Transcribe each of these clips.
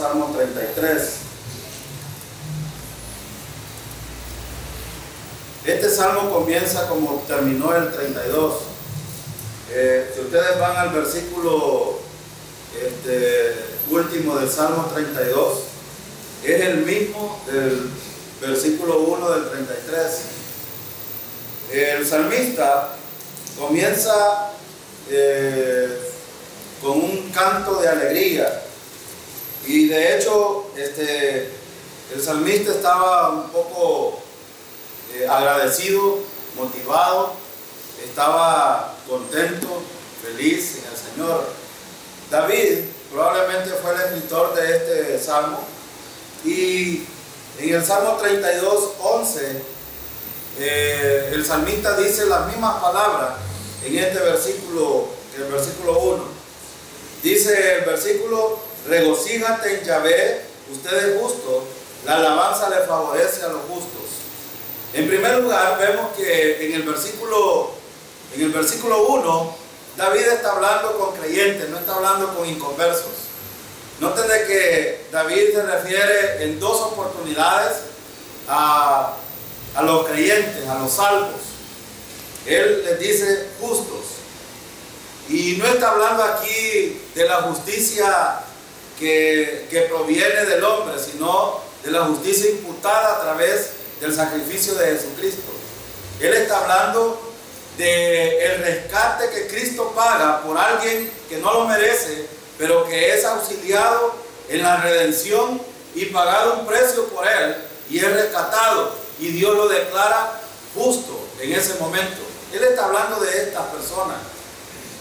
Salmo 33. Este salmo comienza como terminó el 32. Si ustedes van al versículo último del Salmo 32, es el mismo del versículo 1 del 33. El salmista comienza con un canto de alegría, y de hecho el salmista estaba un poco agradecido, motivado, estaba contento, feliz en el Señor. David probablemente fue el escritor de este salmo, y en el Salmo 32, 11, el salmista dice las mismas palabras en este versículo, el versículo 1. Dice el versículo: regocíjate en Yahvé, usted es justo, la alabanza le favorece a los justos. En primer lugar, vemos que en el versículo 1, David está hablando con creyentes, no está hablando con inconversos. Noten de que David se refiere en dos oportunidades a los creyentes, a los salvos. Él les dice justos. Y no está hablando aquí de la justicia que proviene del hombre, sino de la justicia imputada a través del sacrificio de Jesucristo. Él está hablando del rescate que Cristo paga por alguien que no lo merece, pero que es auxiliado en la redención y pagado un precio por él, y es rescatado, y Dios lo declara justo en ese momento. Él está hablando de estas personas.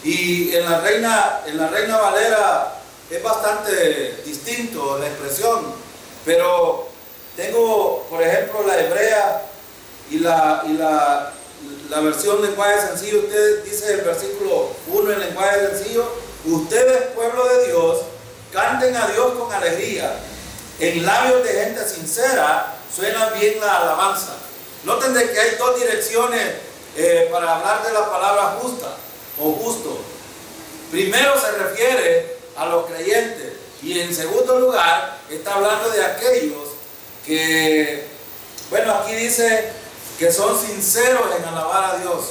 Y en la Reina Valera es bastante distinto la expresión, pero tengo, por ejemplo, la hebrea y la versión lenguaje sencillo. Usted dice el versículo 1 en lenguaje sencillo: ustedes, pueblo de Dios, canten a Dios con alegría, en labios de gente sincera suena bien la alabanza. Noten de que hay dos direcciones para hablar de la palabra justa o justo. Primero se refiere a los creyentes, y en segundo lugar está hablando de aquellos que, bueno, aquí dice que son sinceros en alabar a Dios.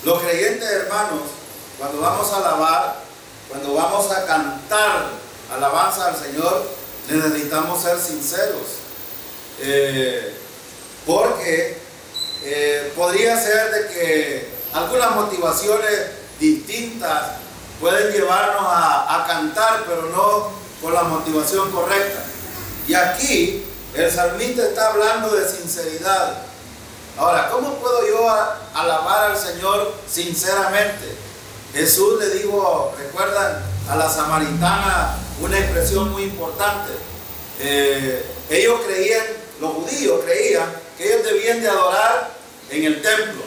Los creyentes, hermanos, cuando vamos a alabar, cuando vamos a cantar alabanza al Señor, necesitamos ser sinceros, porque podría ser de que algunas motivaciones distintas pueden llevarnos a cantar, pero no con la motivación correcta. Y aquí el salmista está hablando de sinceridad. Ahora, ¿cómo puedo yo alabar al Señor sinceramente? Jesús le dijo, recuerdan, a la samaritana una expresión muy importante. Ellos creían, los judíos creían que ellos debían de adorar en el templo.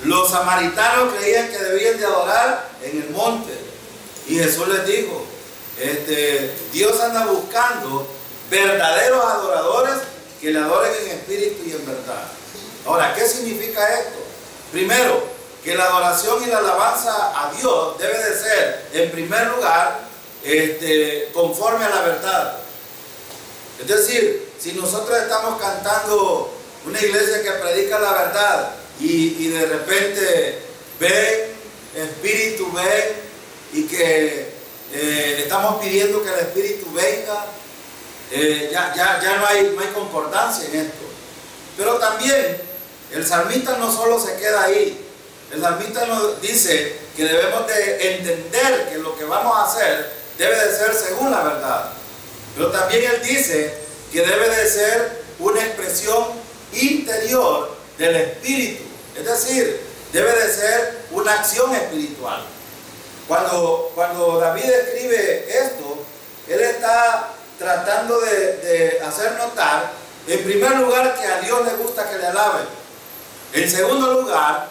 Los samaritanos creían que debían de adorar en el monte. Y Jesús les dijo, Dios anda buscando verdaderos adoradores que le adoren en espíritu y en verdad. Ahora, ¿qué significa esto? Primero, que la adoración y la alabanza a Dios debe de ser, en primer lugar, conforme a la verdad. Es decir, si nosotros estamos cantando una iglesia que predica la verdad, y de repente ven, espíritu ven, y que estamos pidiendo que el espíritu venga, ya no hay concordancia en esto. Pero también el salmista no solo se queda ahí. El salmista nos dice que debemos de entender que lo que vamos a hacer debe de ser según la verdad. Pero también él dice que debe de ser una expresión interior del espíritu. Es decir, debe de ser una acción espiritual. Cuando David escribe esto, él está tratando de hacer notar, en primer lugar, que a Dios le gusta que le alaben. En segundo lugar,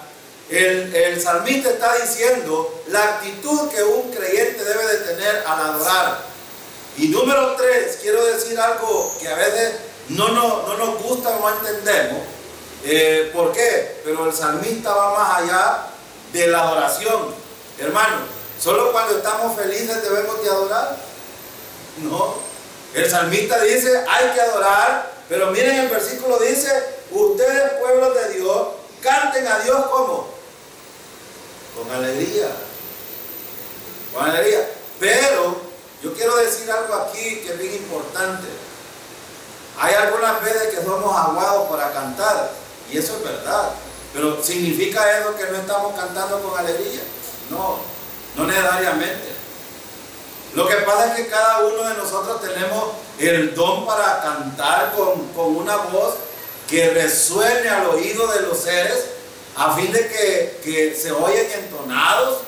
el salmista está diciendo la actitud que un creyente debe de tener al adorar. Y número 3, quiero decir algo que a veces no nos gusta o no entendemos. ¿Por qué? Pero el salmista va más allá de la adoración. Hermano, solo cuando estamos felices debemos de adorar. No. El salmista dice, hay que adorar, pero miren el versículo dice, ustedes pueblos de Dios, canten a Dios ¿cómo? Con alegría. Con alegría. Pero yo quiero decir algo aquí que es bien importante. Hay algunas veces que somos aguados para cantar, y eso es verdad. Pero ¿significa eso que no estamos cantando con alegría? No, no necesariamente. Lo que pasa es que cada uno de nosotros tenemos el don para cantar con una voz que resuene al oído de los seres, a fin de que se oyen entonados.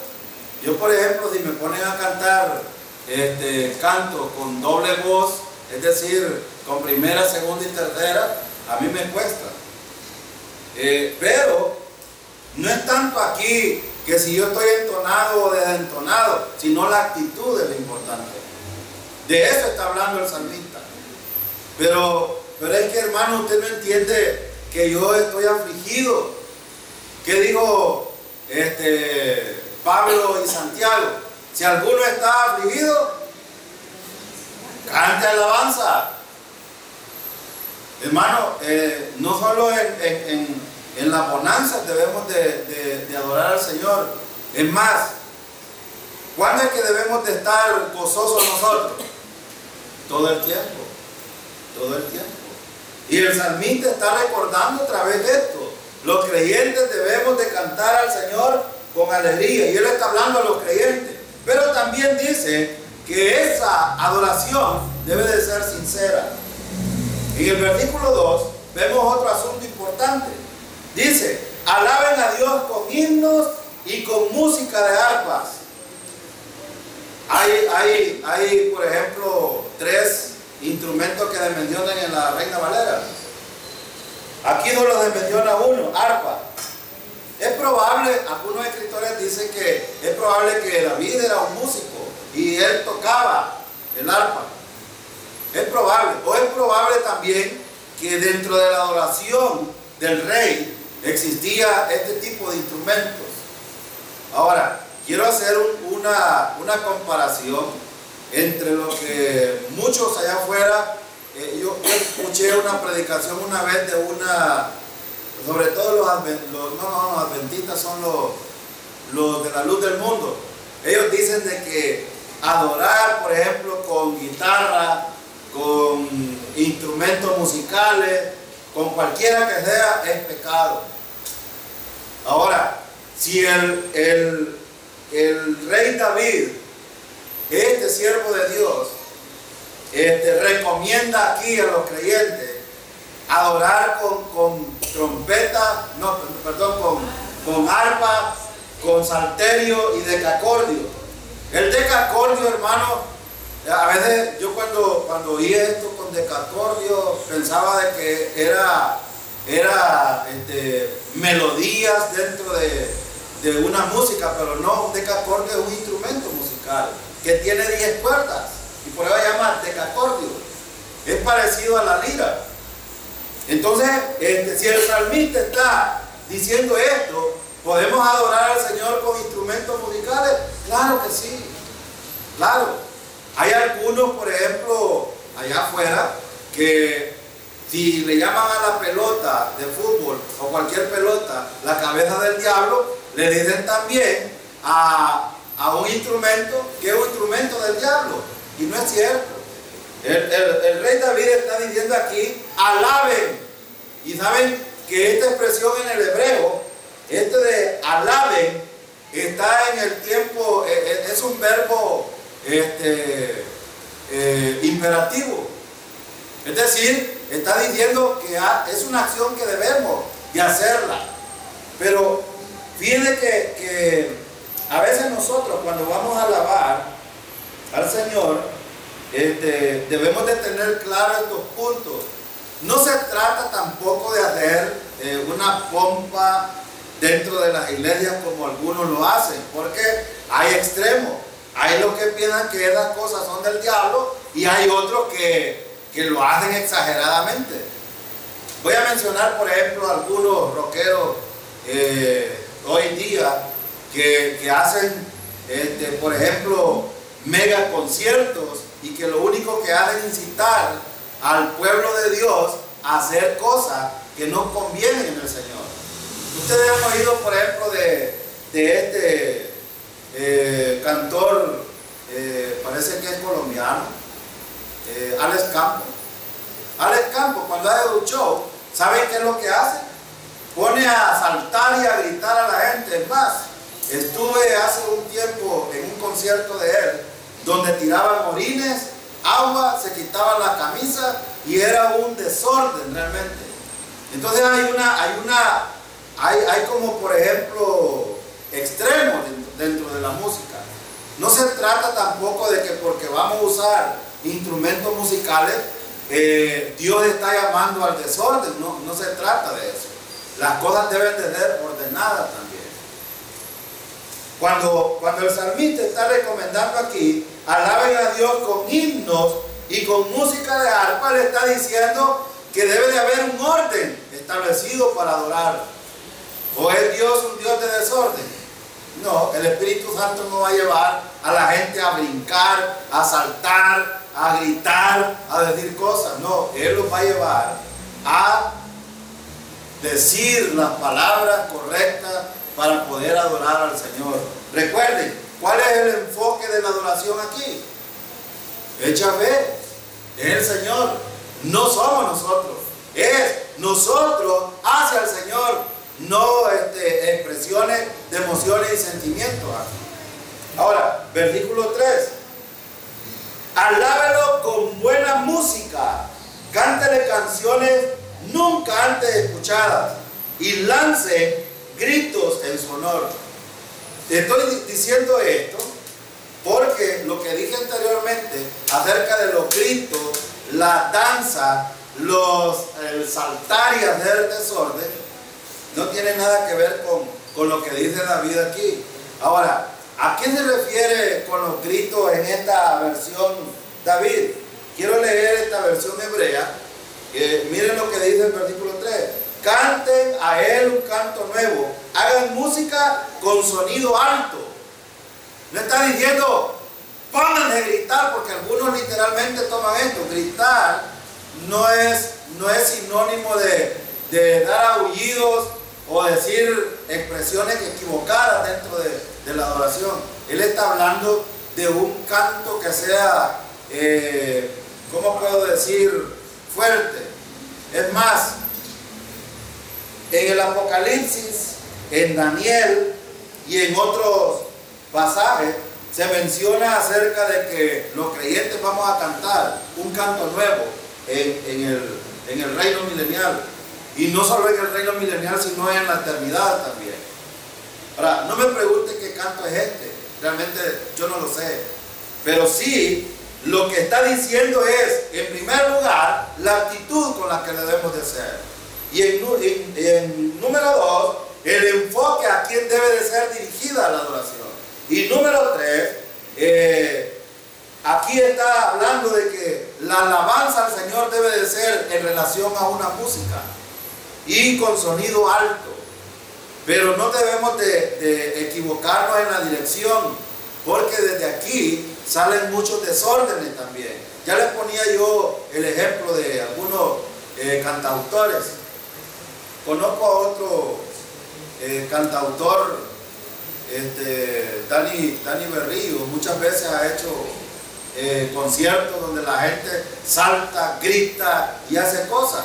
Yo, por ejemplo, si me ponen a cantar canto con doble voz, es decir, con primera, segunda y tercera, a mí me cuesta. Pero no es tanto aquí que si yo estoy entonado o desentonado, sino la actitud es lo importante. De eso está hablando el salmista. Pero es que, hermano, usted no entiende que yo estoy afligido. ¿Qué dijo Pablo y Santiago? Si alguno está afligido, cante alabanza. Hermano, no solo en las bonanzas debemos de adorar al Señor. Es más, ¿cuándo es que debemos de estar gozosos nosotros? Todo el tiempo. Todo el tiempo. Y el salmista está recordando a través de esto. Los creyentes debemos de cantar al Señor con alegría. Y Él está hablando a los creyentes. Pero también dice que esa adoración debe de ser sincera. En el versículo 2 vemos otro asunto importante. Dice, alaben a Dios con himnos y con música de arpas. Hay, por ejemplo, 3 instrumentos que mencionan en la Reina Valera. Aquí no los menciona uno, arpa. Es probable, algunos escritores dicen que es probable que David era un músico y él tocaba el arpa. Es probable, o es probable también que dentro de la adoración del rey existía este tipo de instrumentos. Ahora, quiero hacer una comparación entre lo que muchos allá afuera, yo escuché una predicación una vez de sobre todo los adventistas son los de la luz del mundo. Ellos dicen de que adorar, por ejemplo, con guitarra, con instrumentos musicales, con cualquiera que sea, es pecado. Ahora, si el rey David, este siervo de Dios, recomienda aquí a los creyentes adorar con trompeta, con arpa, con salterio y decacordio. El decacordio, hermano, a veces yo cuando oí esto con decacordio pensaba de que era melodías dentro de una música, pero no, un decacordio es un instrumento musical que tiene 10 cuerdas y por eso se llama decacordio. Es parecido a la lira. Entonces, si el salmista está diciendo esto, ¿podemos adorar al Señor con instrumentos musicales? Claro que sí, claro. Hay algunos, por ejemplo, allá afuera, que si le llaman a la pelota de fútbol o cualquier pelota la cabeza del diablo, le dicen también a un instrumento que es un instrumento del diablo. Y no es cierto. El rey David está diciendo aquí, alaben. Y saben que esta expresión en el hebreo, de alaben, está en el tiempo, es un verbo imperativo. Es decir, está diciendo que es una acción que debemos de hacerla. Pero fíjense que a veces nosotros cuando vamos a alabar al Señor, debemos de tener claros estos puntos. No se trata tampoco de hacer una pompa dentro de las iglesias como algunos lo hacen, porque hay extremos. Hay los que piensan que esas cosas son del diablo y hay otros que lo hacen exageradamente. Voy a mencionar, por ejemplo, algunos rockeros hoy en día que hacen, por ejemplo, mega conciertos y que lo único que hacen incitar al pueblo de Dios a hacer cosas que no convienen en el Señor. Ustedes han oído, por ejemplo, de este cantor, parece que es colombiano, Alex Campos. Alex Campos, cuando hace un show, ¿saben qué es lo que hace? Pone a saltar y a gritar a la gente. Es más, estuve hace un tiempo en un concierto de él, donde tiraban orines, agua, se quitaban la camisa y era un desorden realmente. Entonces hay como, por ejemplo, extremos dentro de la música. No se trata tampoco de que porque vamos a usar instrumentos musicales, Dios está llamando al desorden. No se trata de eso. Las cosas deben de ser ordenadas también. Cuando el salmista está recomendando aquí, alaben a Dios con himnos y con música de arpa, le está diciendo que debe de haber un orden establecido para adorar. ¿O es Dios un Dios de desorden? No, el Espíritu Santo no va a llevar a la gente a brincar, a saltar, a gritar, a decir cosas. No, Él los va a llevar a decir las palabras correctas para poder adorar al Señor. Recuerden, ¿cuál es el enfoque de la adoración aquí? Es Yahvé, es el Señor. No somos nosotros, es nosotros hacia el Señor, no expresiones de emociones y sentimientos. Ahora, versículo 3. Alábelo con buena música, cántele canciones nunca antes escuchadas y lance gritos en su honor. Te estoy diciendo esto porque lo que dije anteriormente acerca de los gritos, la danza, el saltar y hacer desorden, no tiene nada que ver con lo que dice David aquí. Ahora, ¿a qué se refiere con los gritos en esta versión David? Quiero leer esta versión hebrea. Miren lo que dice el versículo 3. Canten a Él un canto nuevo, hagan música con sonido alto. No está diciendo pónganse a gritar, porque algunos literalmente toman esto. Gritar no es sinónimo de dar aullidos o decir expresiones equivocadas dentro de la adoración. Él está hablando de un canto que sea, ¿cómo puedo decir? Fuerte. Es más, en el Apocalipsis, en Daniel y en otros pasajes se menciona acerca de que los creyentes vamos a cantar un canto nuevo en el reino milenial. Y no solo en el reino milenial, sino en la eternidad también. Ahora, no me pregunten qué canto es este. Realmente yo no lo sé. Pero sí, lo que está diciendo es, en primer lugar, la actitud con la que debemos de ser. Y en número 2, el enfoque a quién debe de ser dirigida la adoración. Y número 3, aquí está hablando de que la alabanza al Señor debe de ser en relación a una música y con sonido alto. Pero no debemos de equivocarnos en la dirección, porque desde aquí salen muchos desórdenes también. Ya les ponía yo el ejemplo de algunos cantautores. Conozco a otro cantautor, Dani Berrío. Muchas veces ha hecho conciertos donde la gente salta, grita y hace cosas.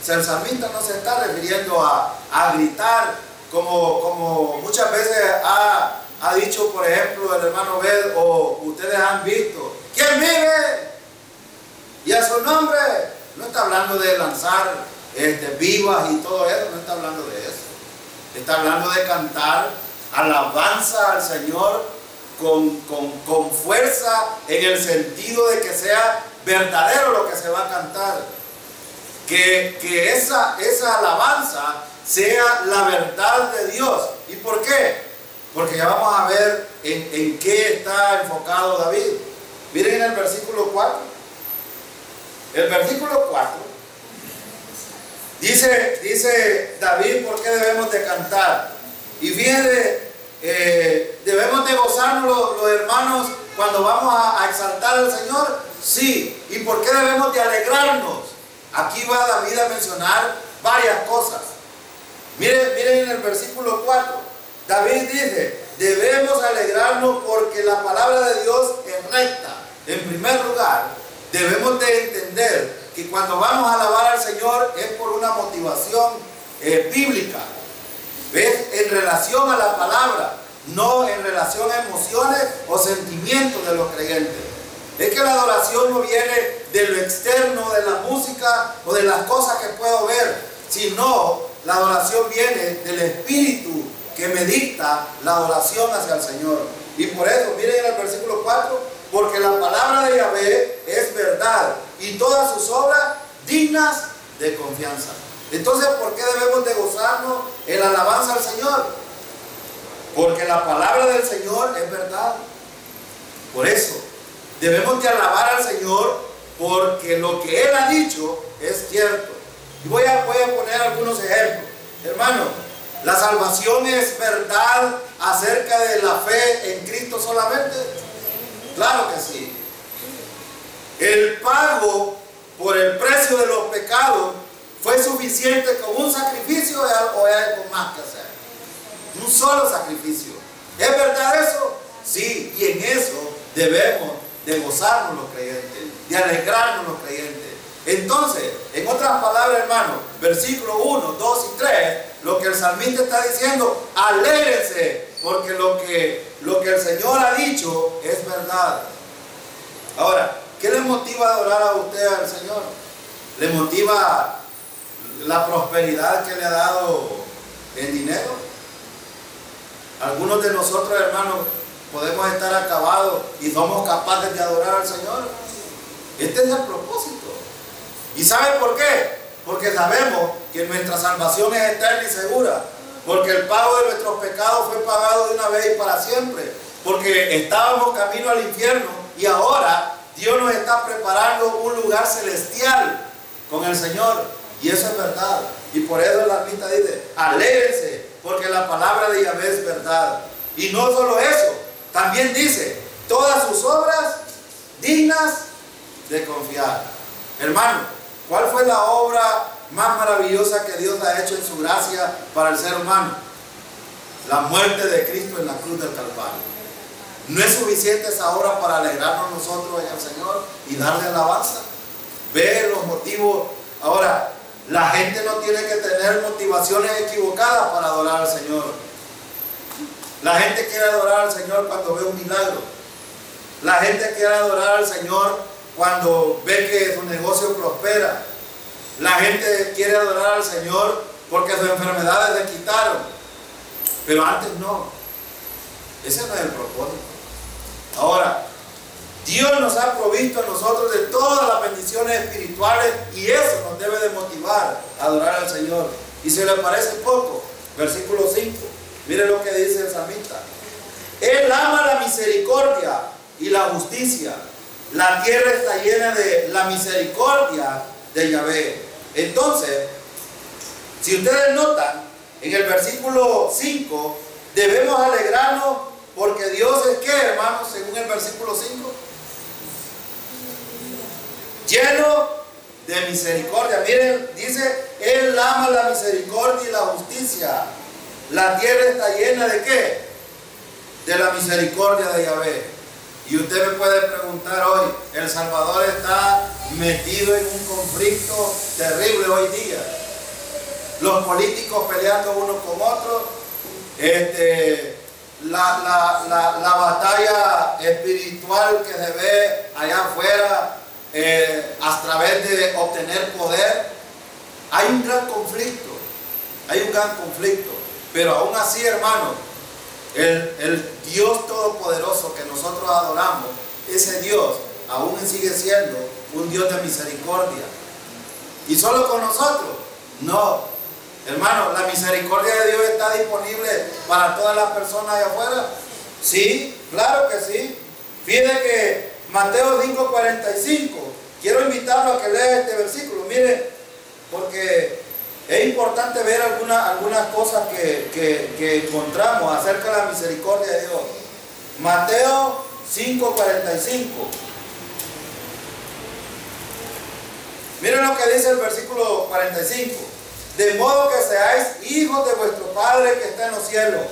El salmista no se está refiriendo a gritar como muchas veces ha dicho, por ejemplo, el hermano Bed, o ustedes han visto, ¿quién vive? Y a su nombre. No está hablando de lanzar vivas y todo eso, no está hablando de eso. Está hablando de cantar alabanza al Señor con fuerza, en el sentido de que sea verdadero lo que se va a cantar. Que esa alabanza sea la verdad de Dios. ¿Y por qué? Porque ya vamos a ver en qué está enfocado David. Miren en el versículo 4. El versículo 4 dice David por qué debemos de cantar. Y fíjense, debemos de gozarnos los hermanos cuando vamos a exaltar al Señor, Sí. ¿Y por qué debemos de alegrarnos? Aquí va David a mencionar varias cosas. Miren en el versículo 4. David dice, debemos alegrarnos porque la palabra de Dios es recta. En primer lugar, debemos de entender que cuando vamos a alabar al Señor es por una motivación bíblica. ¿Ves? En relación a la palabra, no en relación a emociones o sentimientos de los creyentes. Es que la adoración no viene de lo externo, de la música o de las cosas que puedo ver, sino la adoración viene del Espíritu que me dicta la adoración hacia el Señor. Y por eso, miren en el versículo 4, porque la palabra de Yahvé es verdad y todas sus obras dignas de confianza. Entonces, ¿por qué debemos de gozarnos en la alabanza al Señor? Porque la palabra del Señor es verdad. Por eso, debemos de alabar al Señor porque lo que Él ha dicho es cierto. Y voy a poner algunos ejemplos. Hermano, ¿la salvación es verdad acerca de la fe en Cristo solamente? Claro que sí. El pago por el precio de los pecados fue suficiente con un sacrificio o hay algo más que hacer. Un solo sacrificio. ¿Es verdad eso? Sí, y en eso debemos de gozarnos los creyentes, de alegrarnos los creyentes. Entonces, en otras palabras, hermano, versículo 1, 2 y 3, lo que el salmista está diciendo, alégrense, porque lo que el Señor ha dicho es verdad. Ahora, ¿qué le motiva a adorar a usted al Señor? ¿Le motiva la prosperidad que le ha dado el dinero? Algunos de nosotros, hermanos, podemos estar acabados y somos capaces de adorar al Señor. Este es el propósito. ¿Y sabe por qué? Porque sabemos que nuestra salvación es eterna y segura. Porque el pago de nuestros pecados fue pagado de una vez y para siempre. Porque estábamos camino al infierno y ahora Dios nos está preparando un lugar celestial con el Señor. Y eso es verdad. Y por eso el salmista dice, alégrense, porque la palabra de Yahvé es verdad. Y no solo eso, también dice, todas sus obras dignas de confiar. Hermano, ¿cuál fue la obra más maravillosa que Dios ha hecho en su gracia para el ser humano? La muerte de Cristo en la cruz del Calvario. ¿No es suficiente esa obra para alegrarnos nosotros en el Señor y darle alabanza? Ve los motivos. Ahora, la gente no tiene que tener motivaciones equivocadas para adorar al Señor. La gente quiere adorar al Señor cuando ve un milagro. La gente quiere adorar al Señor cuando ve que su negocio prospera. La gente quiere adorar al Señor porque sus enfermedades le quitaron. Pero antes no. Ese no es el propósito. Ahora, Dios nos ha provisto a nosotros de todas las bendiciones espirituales y eso nos debe de motivar a adorar al Señor. Y si le parece poco, versículo 5, mire lo que dice el salmista. Él ama la misericordia y la justicia. La tierra está llena de la misericordia de Yahvé. Entonces, si ustedes notan, en el versículo 5, debemos alegrarnos porque Dios es ¿qué, hermanos? Según el versículo 5. Lleno de misericordia. Miren, dice, Él ama la misericordia y la justicia. La tierra está llena ¿de qué? De la misericordia de Yahvé. Y usted me puede preguntar hoy, El Salvador está metido en un conflicto terrible hoy día. Los políticos peleando unos con otros, la batalla espiritual que se ve allá afuera a través de obtener poder. Hay un gran conflicto, pero aún así, hermano, el Dios Todopoderoso que nosotros adoramos, ese Dios aún sigue siendo un Dios de misericordia. ¿Y solo con nosotros? No, hermano, la misericordia de Dios está disponible para todas las personas allá afuera. Sí, claro que sí. Fíjate que Mateo 5:45, quiero invitarlo a que lea este versículo, mire, porque es importante ver algunas cosas que encontramos acerca de la misericordia de Dios. Mateo 5:45. Miren lo que dice el versículo 45. De modo que seáis hijos de vuestro Padre que está en los cielos,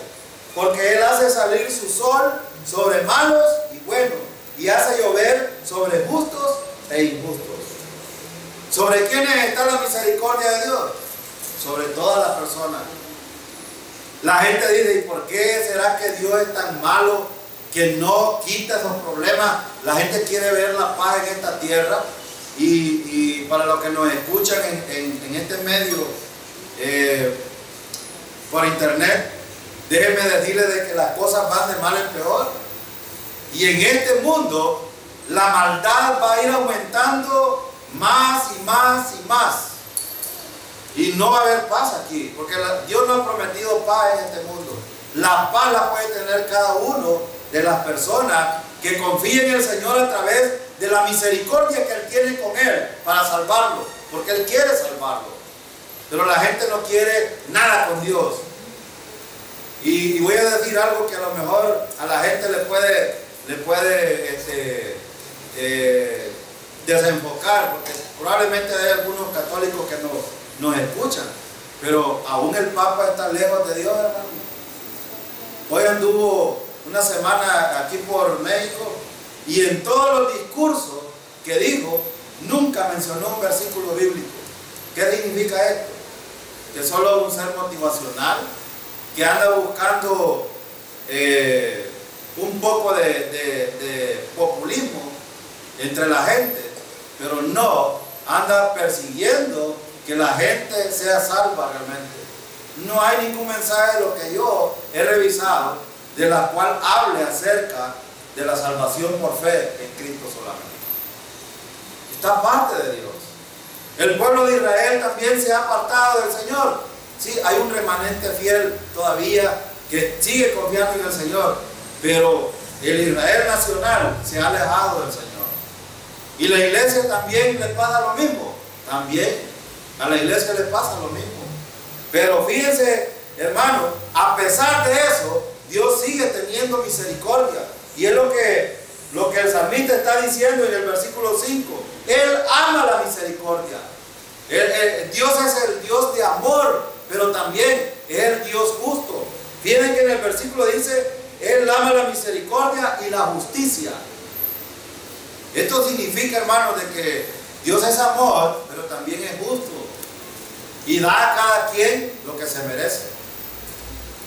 porque Él hace salir su sol sobre malos y buenos, y hace llover sobre justos e injustos. ¿Sobre quiénes está la misericordia de Dios? Sobre todas las personas. La gente dice, ¿y por qué será que Dios es tan malo que no quita esos problemas? La gente quiere ver la paz en esta tierra. Y para los que nos escuchan en este medio por internet, déjenme decirles de que las cosas van de mal en peor. Y en este mundo la maldad va a ir aumentando más y más y más. Y no va a haber paz aquí, porque Dios no ha prometido paz en este mundo. La paz la puede tener cada uno de las personas que confíen en el Señor a través de la misericordia que Él tiene con Él para salvarlo, porque Él quiere salvarlo. Pero la gente no quiere nada con Dios. Y voy a decir algo que a lo mejor a la gente le puede desenfocar, porque probablemente hay algunos católicos que nos escuchan, pero aún el Papa está lejos de Dios, hermano. Hoy anduvo una semana aquí por México y en todos los discursos que dijo nunca mencionó un versículo bíblico. ¿Qué significa esto? Que solo un ser motivacional que anda buscando un poco de populismo entre la gente, pero no anda persiguiendo que la gente sea salva realmente. No hay ningún mensaje de lo que yo he revisado de la cual hable acerca de la salvación por fe en Cristo solamente. Está parte de Dios. El pueblo de Israel también se ha apartado del Señor. Sí, hay un remanente fiel todavía que sigue confiando en el Señor, pero el Israel nacional se ha alejado del Señor. Y la iglesia también le pasa lo mismo. También a la iglesia le pasa lo mismo. Pero fíjense, hermano, a pesar de eso, Dios sigue teniendo misericordia. Y es lo que el salmista está diciendo en el versículo 5. Él ama la misericordia. Dios es el Dios de amor, pero también es el Dios justo. Fíjense que en el versículo dice, Él ama la misericordia y la justicia. Esto significa, hermano, de que Dios es amor, pero también es justo. Y da a cada quien lo que se merece.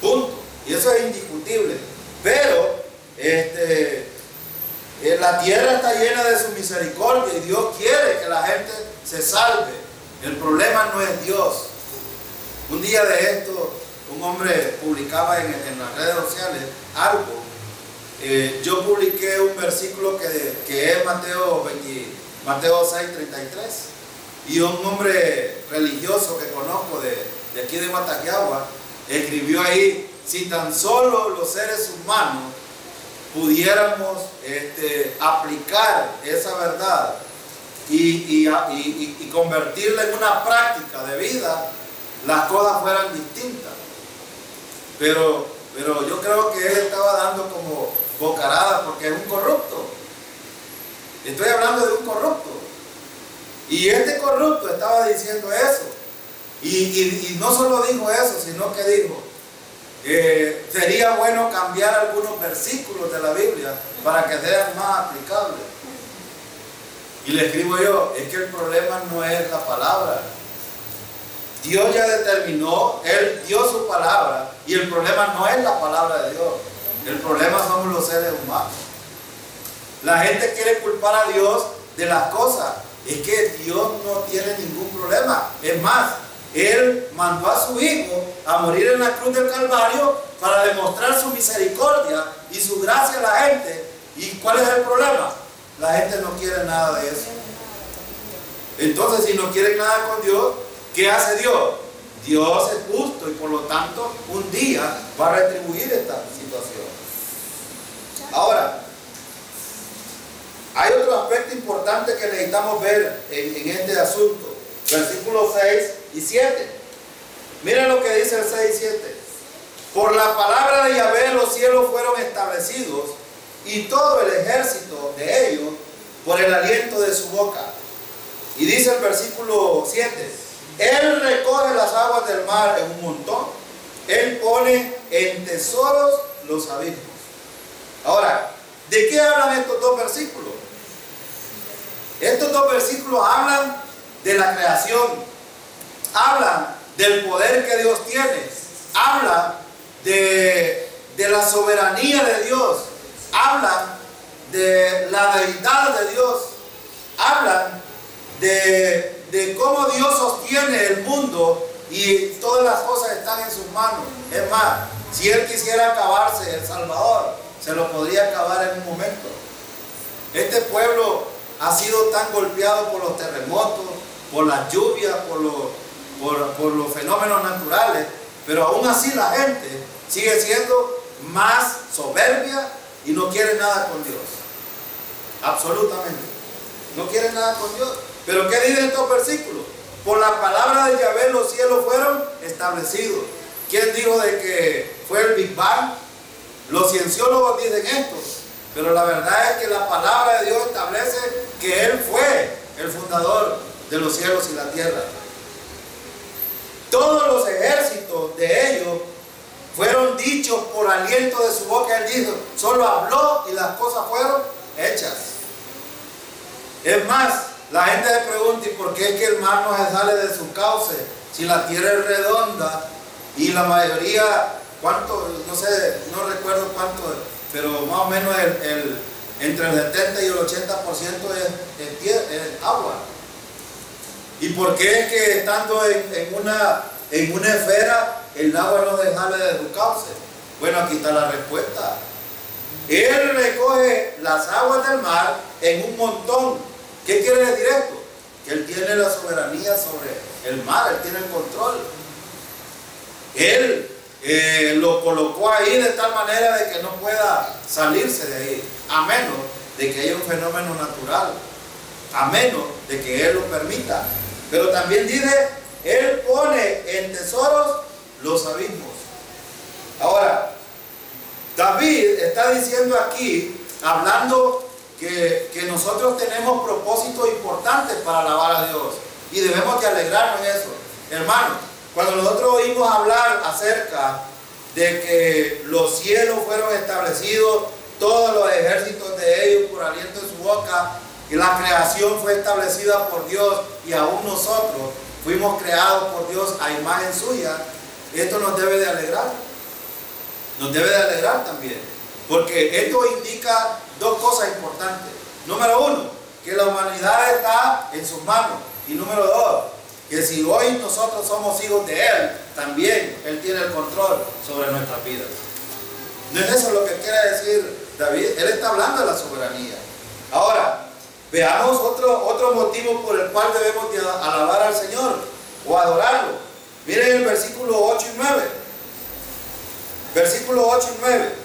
Punto. Y eso es indiscutible. Pero la tierra está llena de su misericordia y Dios quiere que la gente se salve. El problema no es Dios. Un día de esto, un hombre publicaba en las redes sociales algo. Yo publiqué un versículo que es Mateo 6:33. Y un hombre religioso que conozco de aquí de Guataquiagua escribió ahí: si tan solo los seres humanos pudiéramos aplicar esa verdad y convertirla en una práctica de vida, las cosas fueran distintas. Pero yo creo que él estaba dando como bocarada porque es un corrupto. Estoy hablando de un corrupto. Y este corrupto estaba diciendo eso. Y no solo dijo eso, sino que dijo: sería bueno cambiar algunos versículos de la Biblia para que sean más aplicables. Y le escribo yo: es que el problema no es la palabra. Dios ya determinó, Él dio su palabra, y el problema no es la palabra de Dios. El problema somos los seres humanos. La gente quiere culpar a Dios de las cosas. Es que Dios no tiene ningún problema. Es más, Él mandó a su Hijo a morir en la cruz del Calvario para demostrar su misericordia y su gracia a la gente. ¿Y cuál es el problema? La gente no quiere nada de eso. Entonces, si no quieren nada con Dios, ¿qué hace Dios? Dios es justo y por lo tanto un día va a retribuir esta situación. Ahora, hay otro aspecto importante que necesitamos ver en este asunto. Versículos 6 y 7. Miren lo que dice el 6 y 7. Por la palabra de Yahvé los cielos fueron establecidos, y todo el ejército de ellos por el aliento de su boca. Y dice el versículo 7, Él recoge las aguas del mar en un montón, Él pone en tesoros los abismos. Ahora, ¿de qué hablan estos dos versículos? Estos dos versículos hablan de la creación, hablan del poder que Dios tiene, hablan de la soberanía de Dios, hablan de la deidad de Dios, hablan de cómo Dios sostiene el mundo y todas las cosas están en sus manos. Es más, si Él quisiera acabarse El Salvador, se lo podría acabar en un momento. Este pueblo ha sido tan golpeado por los terremotos, por las lluvias, por los fenómenos naturales, pero aún así la gente sigue siendo más soberbia y no quiere nada con Dios. Absolutamente. No quiere nada con Dios. Pero ¿qué dicen estos versículos? Por la palabra de Yahvé los cielos fueron establecidos. ¿Quién dijo de que fue el Big Bang? Los cienciólogos dicen esto, pero la verdad es que la palabra de Dios establece que Él fue el fundador de los cielos y la tierra. Todos los ejércitos de ellos fueron dichos por aliento de su boca. Él dijo, solo habló y las cosas fueron hechas. Es más, la gente se pregunta, ¿y por qué es que el mar no se sale de su cauce? Si la tierra es redonda y la mayoría, ¿cuánto? No sé, no recuerdo cuánto, pero más o menos entre el 70 y el 80% es agua. ¿Y por qué es que estando en una esfera el agua no se sale de su cauce? Bueno, aquí está la respuesta. Él recoge las aguas del mar en un montón. ¿Qué quiere decir esto? Que Él tiene la soberanía sobre el mar, Él tiene el control. Él lo colocó ahí de tal manera de que no pueda salirse de ahí, a menos de que haya un fenómeno natural, a menos de que Él lo permita. Pero también dice, Él pone en tesoros los abismos. Ahora, David está diciendo aquí, hablando que nosotros tenemos propósitos importantes para alabar a Dios y debemos de alegrarnos en eso. Hermanos, cuando nosotros oímos hablar acerca de que los cielos fueron establecidos, todos los ejércitos de ellos por aliento de su boca, y la creación fue establecida por Dios y aún nosotros fuimos creados por Dios a imagen suya, esto nos debe de alegrar. Nos debe de alegrar también, porque esto indica dos cosas importantes. Número uno, que la humanidad está en sus manos. Y número dos, que si hoy nosotros somos hijos de Él, también Él tiene el control sobre nuestras vidas. No es eso lo que quiere decir David. Él está hablando de la soberanía. Ahora, veamos otro motivo por el cual debemos de alabar al Señor o adorarlo. Miren el versículo 8 y 9. Versículo 8 y 9.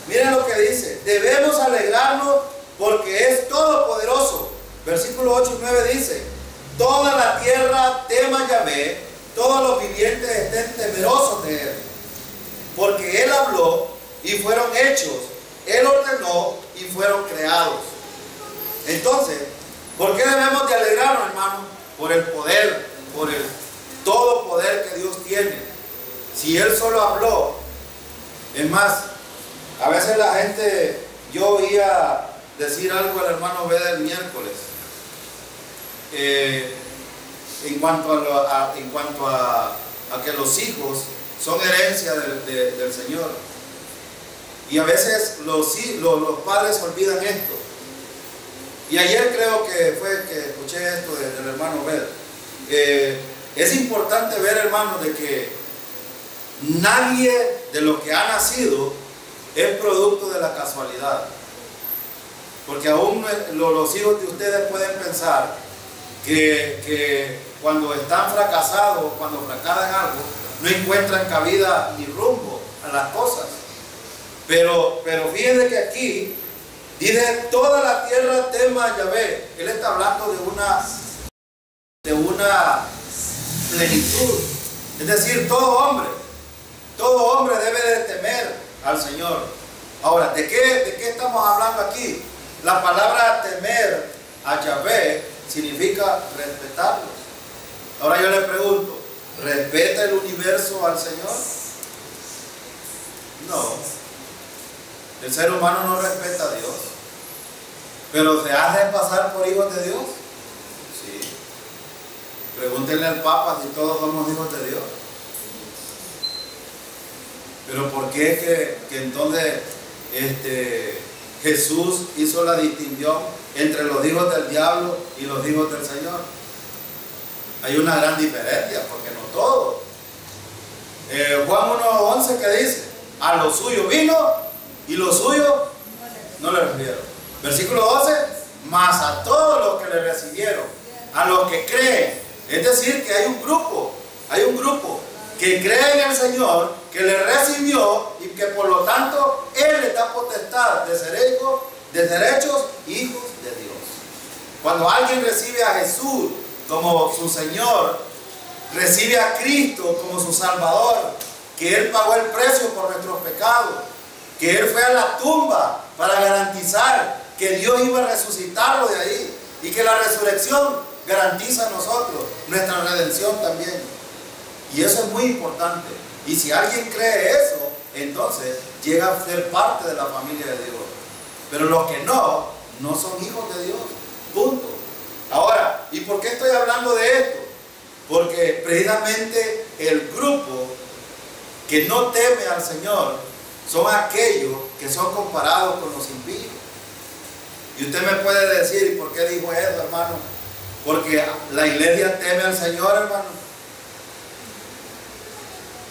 Miren lo que dice. Debemos alegrarnos porque es todopoderoso. Versículo 8 y 9 dice: toda la tierra tema a Yahvé, todos los vivientes estén temerosos de Él. Porque Él habló y fueron hechos. Él ordenó y fueron creados. Entonces, ¿por qué debemos de alegrarnos, hermano? Por el poder, por el todo poder que Dios tiene. Si Él solo habló, es más, a veces la gente, yo oía decir algo al hermano B del miércoles, en cuanto a que los hijos son herencia del Señor. Y a veces los padres olvidan esto. Y ayer creo que fue que escuché esto del hermano B. Es importante ver, hermanos, de que nadie de lo que ha nacido es producto de la casualidad. Porque aún los hijos de ustedes pueden pensar que cuando están fracasados, cuando fracasan algo, no encuentran cabida ni rumbo a las cosas. Pero fíjense que aquí dice: toda la tierra tema a Yahvé. Él está hablando de una plenitud. Es decir, todo hombre debe de temer al Señor. Ahora, ¿de qué estamos hablando aquí? La palabra temer a Yahvé significa respetarlos. Ahora yo le pregunto, ¿respeta el universo al Señor? No. El ser humano no respeta a Dios. ¿Pero se hace pasar por hijos de Dios? Sí. Pregúntenle al Papa si todos somos hijos de Dios. Pero ¿por qué es que entonces Jesús hizo la distinción entre los hijos del diablo y los hijos del Señor? Hay una gran diferencia, porque no todos. Juan 1:11 que dice, a los suyos vino y los suyos no le recibieron. Versículo 12, mas a todos los que le recibieron, a los que creen. Es decir, que hay un grupo que cree en el Señor, que le recibió y que por lo tanto Él le da potestad de ser hechos hijos de Dios. Cuando alguien recibe a Jesús como su Señor, recibe a Cristo como su Salvador, que Él pagó el precio por nuestros pecados, que Él fue a la tumba para garantizar que Dios iba a resucitarlo de ahí y que la resurrección garantiza a nosotros nuestra redención también. Y eso es muy importante. Y si alguien cree eso, entonces llega a ser parte de la familia de Dios. Pero los que no son hijos de Dios. Punto. Ahora, ¿y por qué estoy hablando de esto? Porque precisamente el grupo que no teme al Señor son aquellos que son comparados con los impíos. Y usted me puede decir, ¿y por qué dijo eso, hermano? Porque la iglesia teme al Señor, hermano.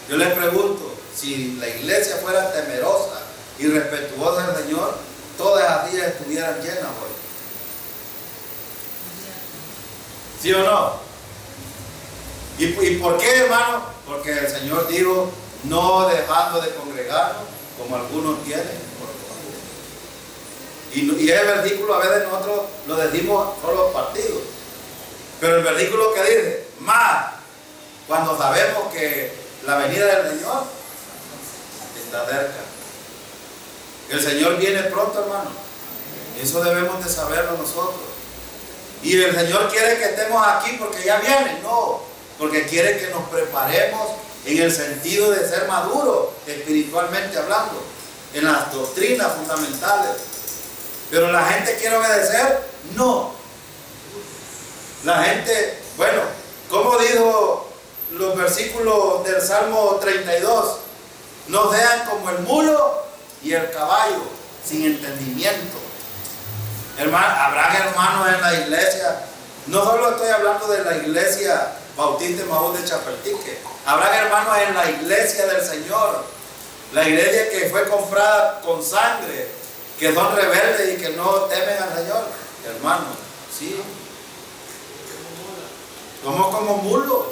Yo les pregunto, si la iglesia fuera temerosa y respetuosa del Señor, todas las días estuvieran llenas hoy. ¿Sí o no? ¿Y por qué, hermano? Porque el Señor dijo, no dejando de congregarnos, como algunos tienen. Y ese versículo a veces nosotros lo decimos solo partidos. Pero el versículo que dice, más, cuando sabemos que la venida del Señor está cerca. El Señor viene pronto, hermano. Eso debemos de saberlo nosotros. Y el Señor quiere que estemos aquí porque ya viene. No, porque quiere que nos preparemos en el sentido de ser maduros, espiritualmente hablando, en las doctrinas fundamentales. Pero la gente quiere obedecer. No. La gente, bueno, como dijo los versículos del Salmo 32, no sean como el mulo y el caballo, sin entendimiento. Habrán hermanos en la iglesia, no solo estoy hablando de la iglesia Bautista Emaús de Chapeltique, habrán hermanos en la iglesia del Señor, la iglesia que fue comprada con sangre, que son rebeldes y que no temen al Señor. Hermanos, sí, somos como mulos.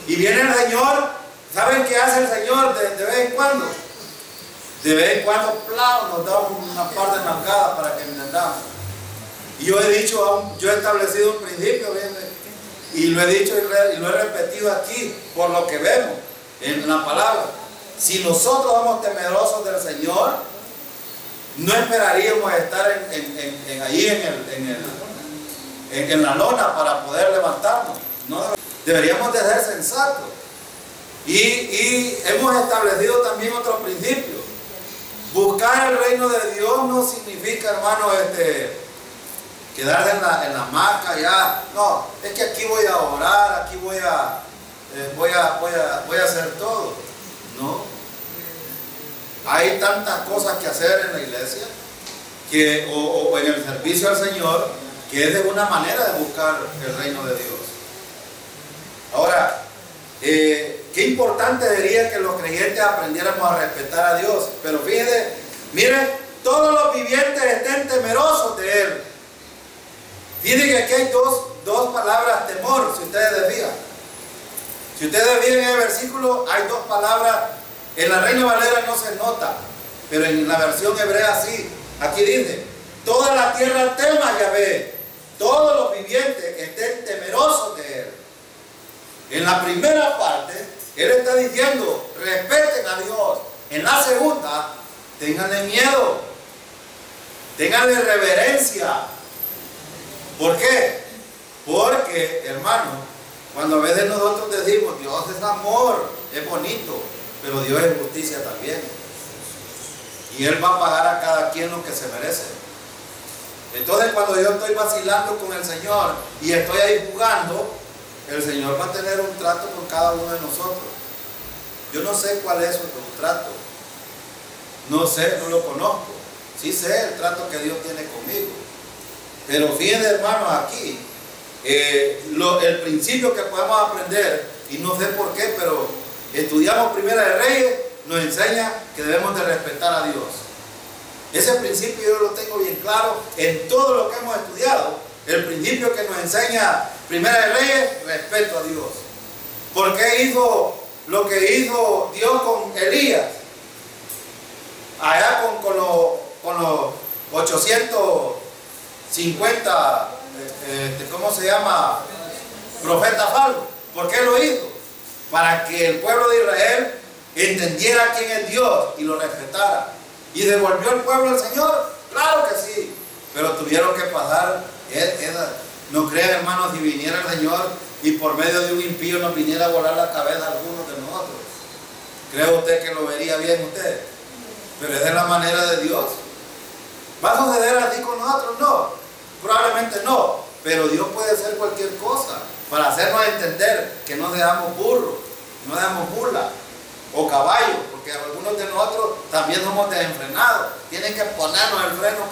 Y viene el Señor, ¿saben qué hace el Señor de vez en cuando? De vez en cuando, nos da una par de nalgadas para que entendamos. Y yo he establecido un principio, y lo he dicho y lo he repetido aquí, por lo que vemos en la palabra. Si nosotros somos temerosos del Señor, no esperaríamos estar ahí en la lona para poder levantarnos. No, deberíamos de ser sensatos. Y hemos establecido también otro principio. Buscar el reino de Dios no significa, hermano, quedarse en la hamaca ya. No, es que aquí voy a orar, aquí voy a hacer todo. No. Hay tantas cosas que hacer en la iglesia o en el servicio al Señor, que es de una manera de buscar el reino de Dios. Ahora, qué importante sería que los creyentes aprendiéramos a respetar a Dios. Pero fíjense, miren, todos los vivientes estén temerosos de Él. Fíjense que aquí hay dos palabras, temor, si ustedes se fijan. Si ustedes ven en el versículo, hay dos palabras. En la Reina Valera no se nota, pero en la versión hebrea sí. Aquí dice, toda la tierra tema a Yahvé, todos los vivientes estén temerosos de Él. En la primera parte, Él está diciendo, respeten a Dios. En la segunda, ténganle miedo, ténganle reverencia. ¿Por qué? Porque, hermano, cuando a veces nosotros decimos, Dios es amor, es bonito, pero Dios es justicia también. Y Él va a pagar a cada quien lo que se merece. Entonces, cuando yo estoy vacilando con el Señor y estoy ahí jugando, el Señor va a tener un trato con cada uno de nosotros. Yo no sé cuál es su trato. No sé, no lo conozco. Sí sé el trato que Dios tiene conmigo. Pero fíjense, hermanos, aquí, el principio que podemos aprender, y no sé por qué, pero estudiamos Primera de Reyes, nos enseña que debemos de respetar a Dios. Ese principio yo lo tengo bien claro en todo lo que hemos estudiado. El principio que nos enseña Primera de Reyes, respeto a Dios. ¿Por qué hizo lo que hizo Dios con Elías? Allá con los 850, ¿cómo se llama? Profetas falsos. ¿Por qué lo hizo? Para que el pueblo de Israel entendiera quién es Dios y lo respetara. ¿Y devolvió el pueblo al Señor? Claro que sí. Pero tuvieron que pasar. No crean, hermanos, si viniera el Señor y por medio de un impío nos viniera a volar la cabeza a algunos de nosotros. ¿Cree usted que lo vería bien usted? Pero es de la manera de Dios. ¿Va a suceder así con nosotros? No. Probablemente no. Pero Dios puede hacer cualquier cosa para hacernos entender que no dejamos burros, no dejamos mulas o caballos, porque algunos de nosotros también somos desenfrenados. Tienen que ponernos el freno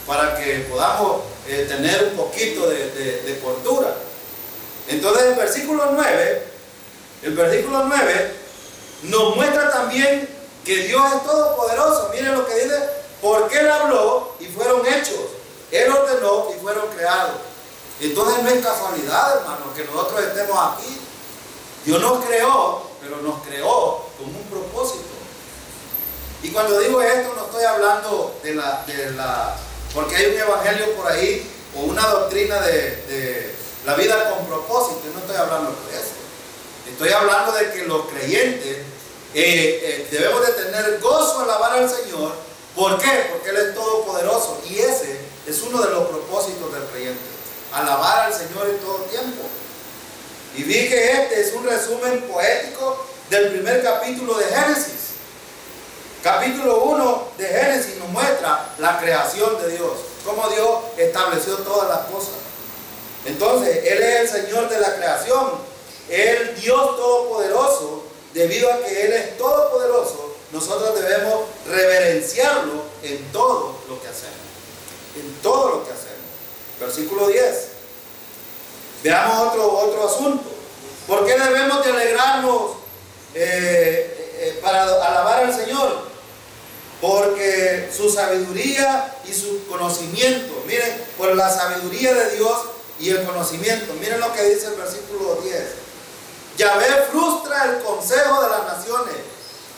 para que podamos tener un poquito de cordura. Entonces el versículo 9 nos muestra también que Dios es todopoderoso. Miren lo que dice: porque Él habló y fueron hechos, Él ordenó y fueron creados. Entonces no es casualidad, hermano, que nosotros estemos aquí. Dios nos creó, pero nos creó con un propósito. Y cuando digo esto, no estoy hablando porque hay un evangelio por ahí o una doctrina de la vida con propósito. No estoy hablando de eso. Estoy hablando de que los creyentes debemos de tener gozo al alabar al Señor. ¿Por qué? Porque Él es todopoderoso. Y ese es uno de los propósitos del creyente: alabar al Señor en todo tiempo. Y vi que este es un resumen poético del primer capítulo de Génesis. Capítulo 1 de Génesis nos muestra la creación de Dios, cómo Dios estableció todas las cosas. Entonces, Él es el Señor de la creación, el Dios todopoderoso. Debido a que Él es todopoderoso, nosotros debemos reverenciarlo en todo lo que hacemos. En todo lo que hacemos. Versículo 10. Veamos otro asunto. ¿Por qué debemos de alegrarnos para alabar al Señor? Porque su sabiduría y su conocimiento. Miren, por la sabiduría de Dios y el conocimiento. Miren lo que dice el versículo 10. Yahvé frustra el consejo de las naciones.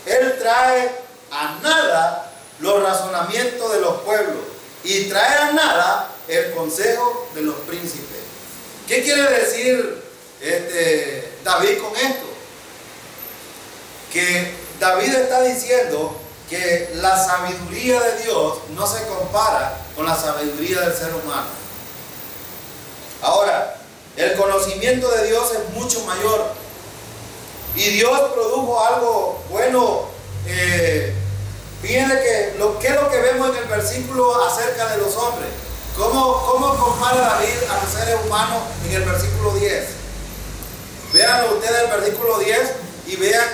Él trae a nada los razonamientos de los pueblos y trae a nada el consejo de los príncipes. ¿Qué quiere decir David con esto? Que David está diciendo que la sabiduría de Dios no se compara con la sabiduría del ser humano. Ahora, el conocimiento de Dios es mucho mayor. Y Dios produjo algo bueno. Fíjense ¿qué es lo que vemos en el versículo acerca de los hombres? ¿Cómo compara David a los seres humanos en el versículo 10? Véanlo ustedes el versículo 10 y vean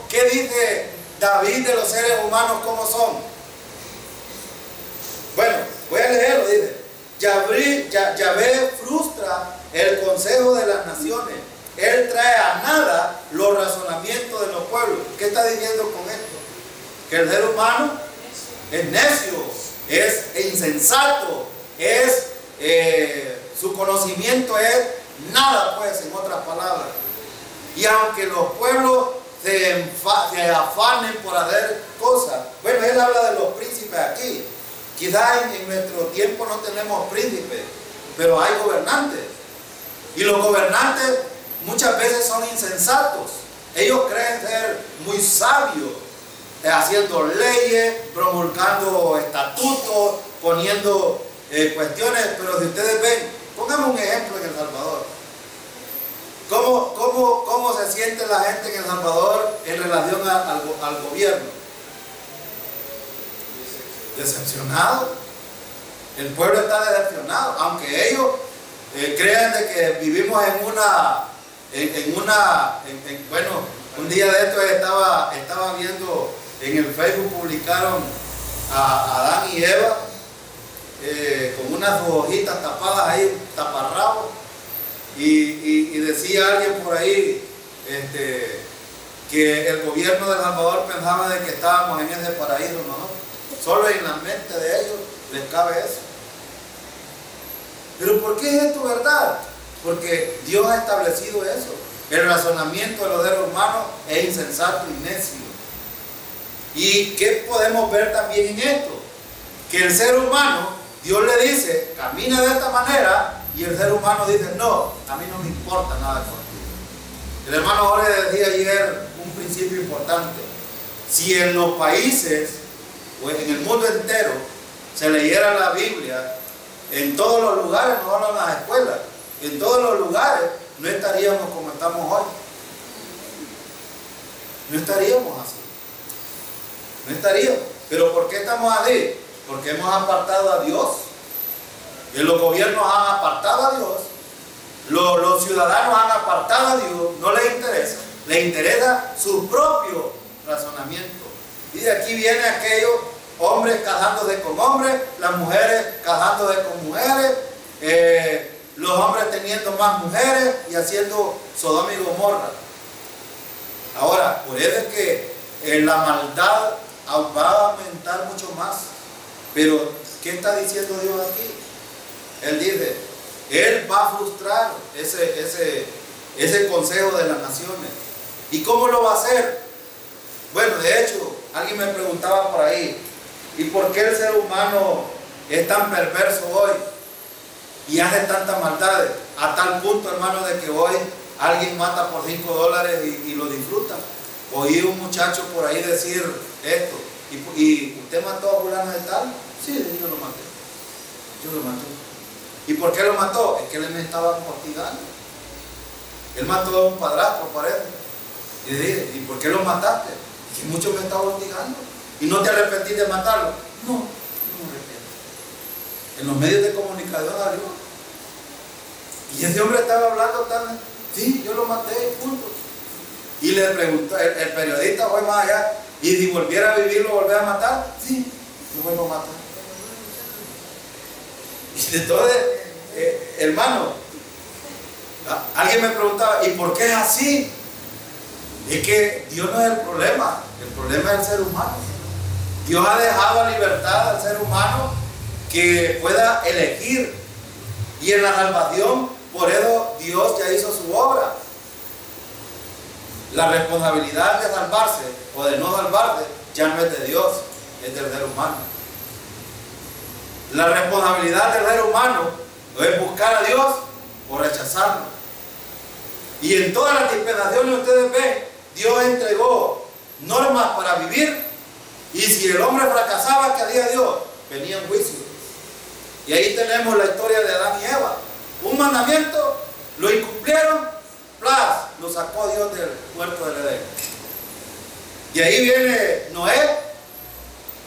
qué dice David de los seres humanos, cómo son. Bueno, voy a leerlo, dice: Yahvé frustra el consejo de las naciones. Él trae a nada los razonamientos de los pueblos. ¿Qué está diciendo con esto? Que el ser humano es necio, es insensato, su conocimiento es nada, pues, en otras palabras. Y aunque los pueblos se afanen por hacer cosas, bueno, él habla de los príncipes aquí. Quizás en nuestro tiempo no tenemos príncipes, pero hay gobernantes. Y los gobernantes muchas veces son insensatos. Ellos creen ser muy sabios, haciendo leyes, promulgando estatutos, poniendo cuestiones. Pero si ustedes ven, pongamos un ejemplo en El Salvador. se siente la gente en El Salvador en relación al gobierno? Decepcionado. El pueblo está decepcionado, aunque ellos crean de que vivimos bueno, un día de estos estaba viendo en el Facebook, publicaron a Adán y Eva con unas hojitas tapadas ahí, taparrabos, y decía alguien por ahí que el gobierno de El Salvador pensaba de que estábamos en ese paraíso, ¿no? Solo en la mente de ellos les cabe eso. Pero ¿por qué es esto verdad? Porque Dios ha establecido eso. El razonamiento de los seres humanos es insensato y necio. ¿Y qué podemos ver también en esto? Que el ser humano, Dios le dice, camina de esta manera, y el ser humano dice, no, a mí no me importa nada contigo. El hermano Jorge decía ayer un principio importante. Si en los países, o en el mundo entero, se leyera la Biblia, en todos los lugares, no solo en las escuelas, en todos los lugares, no estaríamos como estamos hoy. No estaríamos así. No estaríamos. ¿Pero por qué estamos así? Porque hemos apartado a Dios. Y los gobiernos han apartado a Dios. Los ciudadanos han apartado a Dios. No les interesa. Les interesa su propio razonamiento. Y de aquí viene aquellos hombres casándose con hombres, las mujeres casándose con mujeres, los hombres teniendo más mujeres y haciendo Sodoma y Gomorra. Ahora, por eso es que la maldad va a aumentar mucho más. Pero, ¿qué está diciendo Dios aquí? Él dice, Él va a frustrar ese consejo de las naciones. ¿Y cómo lo va a hacer? Bueno, de hecho, alguien me preguntaba por ahí, ¿y por qué el ser humano es tan perverso hoy y hace tantas maldades? A tal punto, hermano, de que hoy alguien mata por $5 y lo disfruta. Oí un muchacho por ahí decir esto, ¿y usted mató a fulano de tal? Sí, yo lo maté. Yo lo maté. ¿Y por qué lo mató? Es que él me estaba castigando. Él mató a un padrastro, parece. Y le dije, ¿y por qué lo mataste? Y mucho me estaba castigando. ¿Y no te arrepentís de matarlo? No, no me arrepiento. En los medios de comunicación salió. Y ese hombre estaba hablando tan... Sí, yo lo maté, punto. Y le preguntó, el periodista fue más allá, ¿y si volviera a vivir lo volviera a matar? Sí, lo vuelvo a matar. Y entonces, hermano, alguien me preguntaba, ¿y por qué es así? Es que Dios no es el problema es el ser humano. Dios ha dejado a libertad al ser humano que pueda elegir. Y en la salvación, por eso Dios ya hizo su obra. La responsabilidad de salvarse o de no salvarse ya no es de Dios, es del ser humano. La responsabilidad del ser humano es buscar a Dios o rechazarlo. Y en todas las dispensaciones ustedes ven, Dios entregó normas para vivir, y si el hombre fracasaba, ¿qué hacía Dios? Venía un juicio. Y ahí tenemos la historia de Adán y Eva. Un mandamiento, lo incumplieron, ¡plas!, lo sacó Dios del huerto del Edén. Y ahí viene Noé.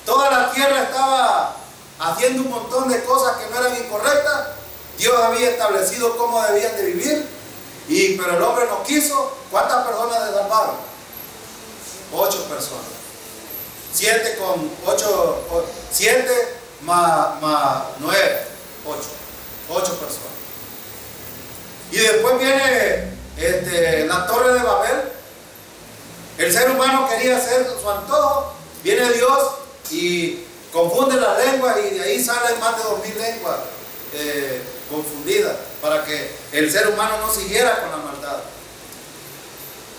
Toda la tierra estaba haciendo un montón de cosas que no eran incorrectas. Dios había establecido cómo debían de vivir, pero el hombre no quiso. ¿Cuántas personas se salvaron? 8 personas. 7 con 8, 7 más 9, 8 personas. Y después viene la torre de Babel. El ser humano quería hacer su antojo. Viene Dios y confunde las lenguas, y de ahí salen más de 2000 lenguas confundidas para que el ser humano no siguiera con la maldad.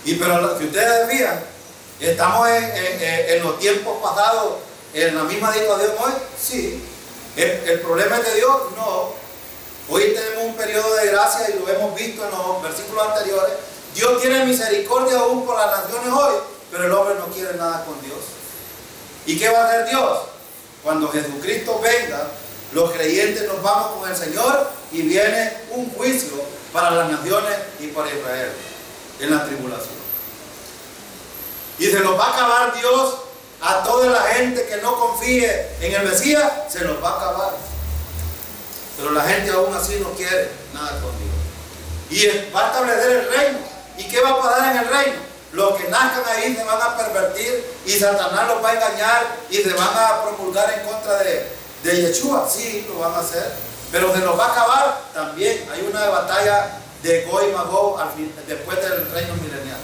Pero si ustedes vean, estamos en los tiempos pasados en la misma situación hoy. Sí. ¿El problema es de Dios? No. Hoy tenemos un periodo de gracia y lo hemos visto en los versículos anteriores. Dios tiene misericordia aún por las naciones hoy, pero el hombre no quiere nada con Dios. ¿Y qué va a hacer Dios? Cuando Jesucristo venga, los creyentes nos vamos con el Señor y viene un juicio para las naciones y para Israel. en la tribulación. Y se los va a acabar Dios a toda la gente que no confíe en el Mesías, se los va a acabar. Pero la gente aún así no quiere nada con Dios. Y va a establecer el reino. ¿Y qué va a pasar en el reino? Los que nazcan ahí se van a pervertir y Satanás los va a engañar y se van a promulgar en contra de Yeshua. Sí, lo van a hacer. Pero se los va a acabar también. Hay una batalla de Gog y Magog después del reino milenial.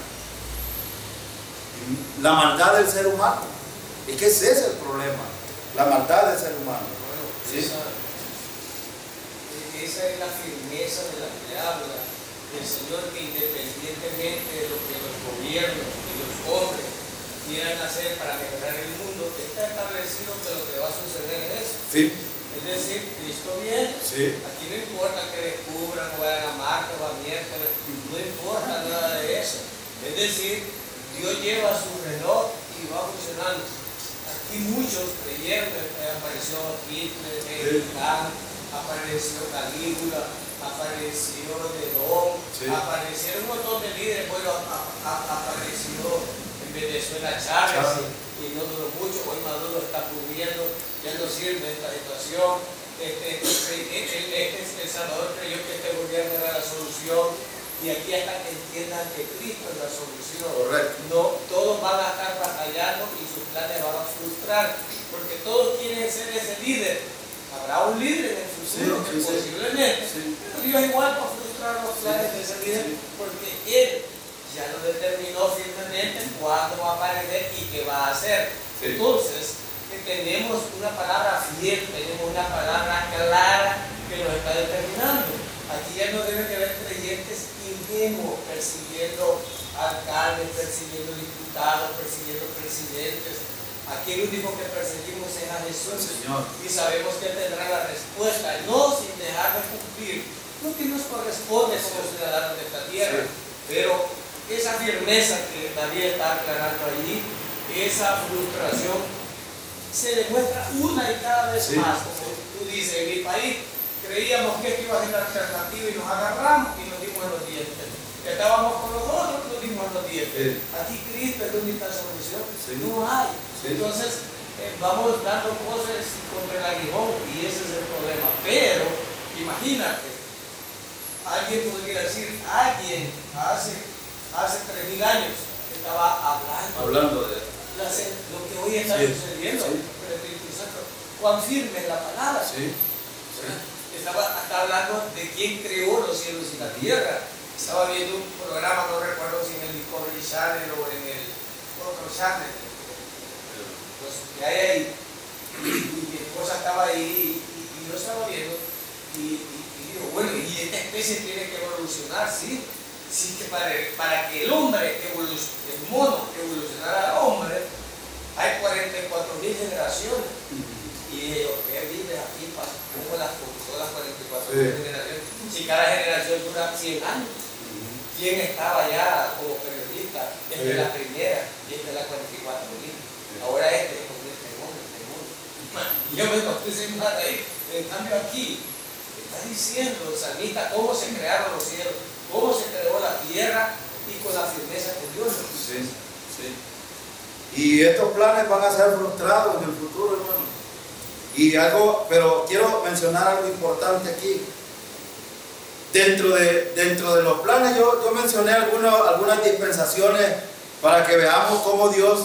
La maldad del ser humano. Es que ese es el problema. La maldad del ser humano. ¿Sí? Esa es la firmeza de la que habla del Señor, que independientemente de lo que los gobiernos y los hombres quieran hacer para mejorar el mundo, está establecido que lo que va a suceder es eso. Sí. Es decir, Cristo viene. Sí. Aquí no importa que descubran, o vayan a Marte o a miércoles, no importa nada de eso. Es decir, Dios lleva su reloj y va funcionando. Aquí muchos creyeron que apareció Hitler, apareció Calígula, apareció Nerón, sí. Aparecieron un montón de líderes. Bueno, apareció en Venezuela Chávez, y no duró mucho. Hoy Maduro está cubriendo, ya no sirve esta situación. El Salvador creyó que este gobierno era la solución, y aquí hasta que entiendan que Cristo es la solución. Correcto. No, todos van a estar batallando y sus planes van a frustrar, porque todos quieren ser ese líder. Habrá un líder en el futuro, sí, posiblemente, sí. Pero Dios igual va a frustrar los planes de ese líder, sí. Porque Él ya lo determinó firmemente cuándo va a aparecer y qué va a hacer. Sí. Entonces, tenemos una palabra fiel, tenemos una palabra clara que nos está determinando. Aquí ya no deben haber creyentes ingenuos persiguiendo alcaldes, persiguiendo diputados, persiguiendo presidentes. Aquí el único que perseguimos es a Jesús, Señor. Y sabemos que Él tendrá la respuesta, no sin dejar de cumplir lo que nos corresponde como ciudadanos de esta tierra. Sí. Pero esa firmeza que David está aclarando allí, esa frustración, se demuestra una y cada vez más. Como tú dices, en mi país creíamos que esto iba a ser la alternativa y nos agarramos y nos dimos en los dientes. Que estábamos con los otros, nos dimos en los dientes. Sí. Aquí Cristo es la única solución. Sí. No hay. Sí. Entonces, vamos dando cosas contra el aguijón y ese es el problema. Pero, imagínate, alguien podría decir, alguien hace 3.000 años estaba hablando de lo que hoy está sucediendo. Sí. El Espíritu Santo, cuán firme es la palabra. Sí. Sí. Está hablando de quién creó los cielos y la tierra. Estaba viendo un programa, no recuerdo si en el Discovery Channel o en el otro channel, los que hay ahí, y mi esposa estaba ahí y yo estaba viendo y digo, bueno, y esta especie tiene que evolucionar, sí que para que el hombre el mono evolucionara al hombre, hay 44.000 generaciones. Y ellos, ¿qué vive aquí? ¿Cómo las 44.000 generaciones? Si cada generación dura 100 años. ¿Quién estaba ya como periodista? Desde la primera, desde la 44.000. Ahora es el mundo. Y yo me puse más ahí. En cambio aquí, está diciendo el salmista cómo se crearon los cielos, cómo se creó la tierra y con la firmeza que Dios nos hizo. Sí. Y estos planes van a ser frustrados en el futuro, hermano. Pero quiero mencionar algo importante aquí. Dentro de los planes yo mencioné algunas dispensaciones para que veamos cómo Dios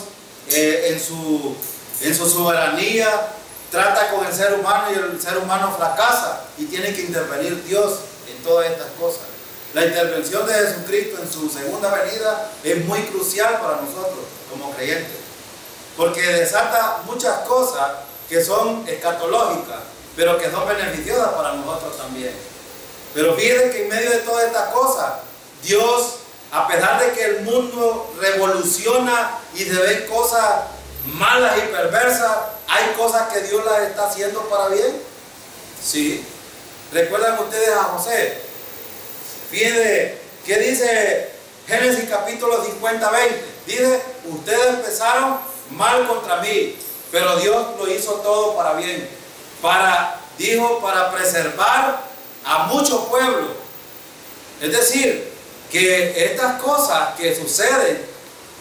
en su soberanía trata con el ser humano y el ser humano fracasa y tiene que intervenir Dios en todas estas cosas. La intervención de Jesucristo en su segunda venida es muy crucial para nosotros como creyentes, porque desata muchas cosas que son escatológicas, pero que son beneficiosas para nosotros también. Pero fíjense que en medio de todas estas cosas, Dios, a pesar de que el mundo revoluciona y se ven cosas malas y perversas, hay cosas que Dios las está haciendo para bien. Sí. ¿Recuerdan ustedes a José? Fíjense, ¿qué dice Génesis capítulo 50-20? Dice, ustedes empezaron mal contra mí, pero Dios lo hizo todo para bien. Para preservar a muchos pueblos. Es decir, que estas cosas que suceden,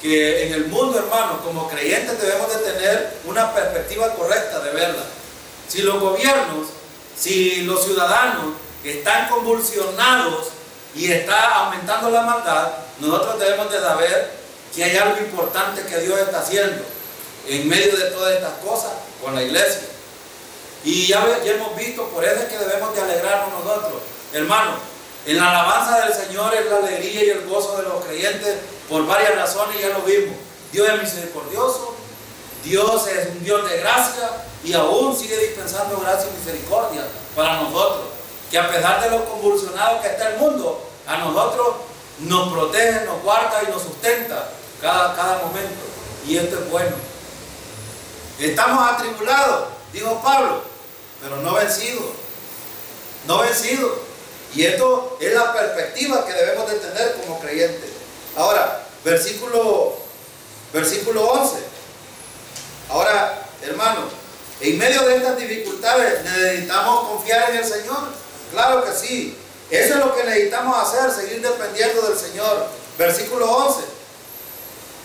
que en el mundo, hermano, como creyentes debemos de tener una perspectiva correcta de verla. Si los gobiernos, si los ciudadanos están convulsionados y está aumentando la maldad, nosotros debemos de saber que hay algo importante que Dios está haciendo en medio de todas estas cosas con la iglesia. Y ya hemos visto, por eso es que debemos de alegrarnos nosotros, hermanos. En la alabanza del Señor es la alegría y el gozo de los creyentes por varias razones, ya lo vimos. Dios es misericordioso, Dios es un Dios de gracia y aún sigue dispensando gracia y misericordia para nosotros, que a pesar de lo convulsionado que está el mundo, a nosotros nos protege, nos guarda y nos sustenta cada momento, y esto es bueno. Estamos atribulados, dijo Pablo, pero no vencidos, no vencidos. Y esto es la perspectiva que debemos de tener como creyentes. Ahora, versículo 11. Ahora, hermanos, en medio de estas dificultades necesitamos confiar en el Señor. Claro que sí. Eso es lo que necesitamos hacer, seguir dependiendo del Señor. Versículo 11.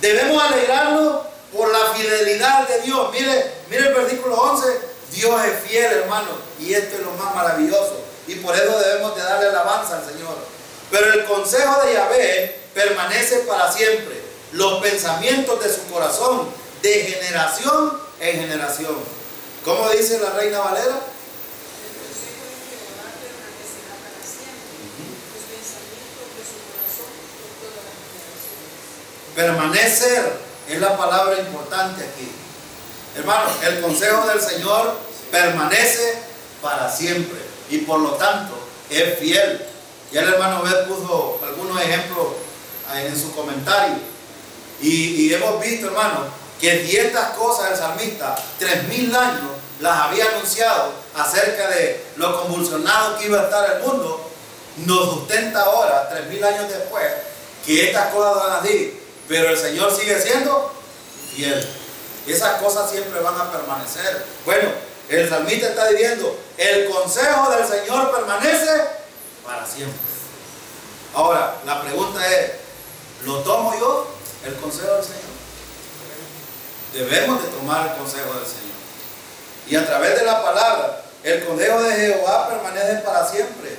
Debemos alegrarnos por la fidelidad de Dios. Mire el versículo 11. Dios es fiel, hermano, y esto es lo más maravilloso. Y por eso debemos de darle alabanza al Señor. Pero el consejo de Yahvé permanece para siempre. Los pensamientos de su corazón, de generación en generación. ¿Cómo dice la Reina Valera? Permanecer es la palabra importante aquí. Hermano, el consejo del Señor permanece para siempre y por lo tanto es fiel. Ya el hermano Beth puso algunos ejemplos en su comentario y hemos visto, hermano, que si estas cosas el salmista 3000 años las había anunciado acerca de lo convulsionado que iba a estar el mundo, nos sustenta ahora 3000 años después que estas cosas van así, pero el Señor sigue siendo fiel. Esas cosas siempre van a permanecer. Bueno, el salmista está diciendo, el consejo del Señor permanece para siempre. Ahora, la pregunta es, ¿lo tomo yo, el consejo del Señor? Debemos de tomar el consejo del Señor. Y a través de la palabra, el consejo de Jehová permanece para siempre.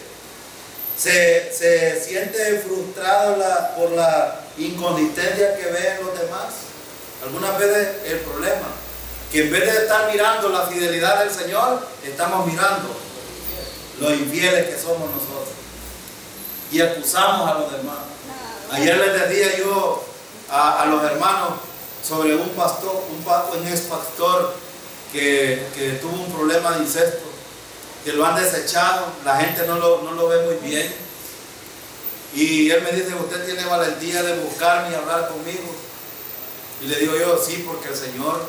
Se siente frustrado por la inconsistencia que ve en los demás. Algunas veces el problema, que en vez de estar mirando la fidelidad del Señor, estamos mirando los infieles que somos nosotros y acusamos a los demás. Ayer les decía yo a los hermanos sobre un pastor, un ex pastor que tuvo un problema de incesto, que lo han desechado, la gente no lo ve muy bien, y él me dice, usted tiene valentía de buscarme y hablar conmigo. Y le digo yo, sí, porque el Señor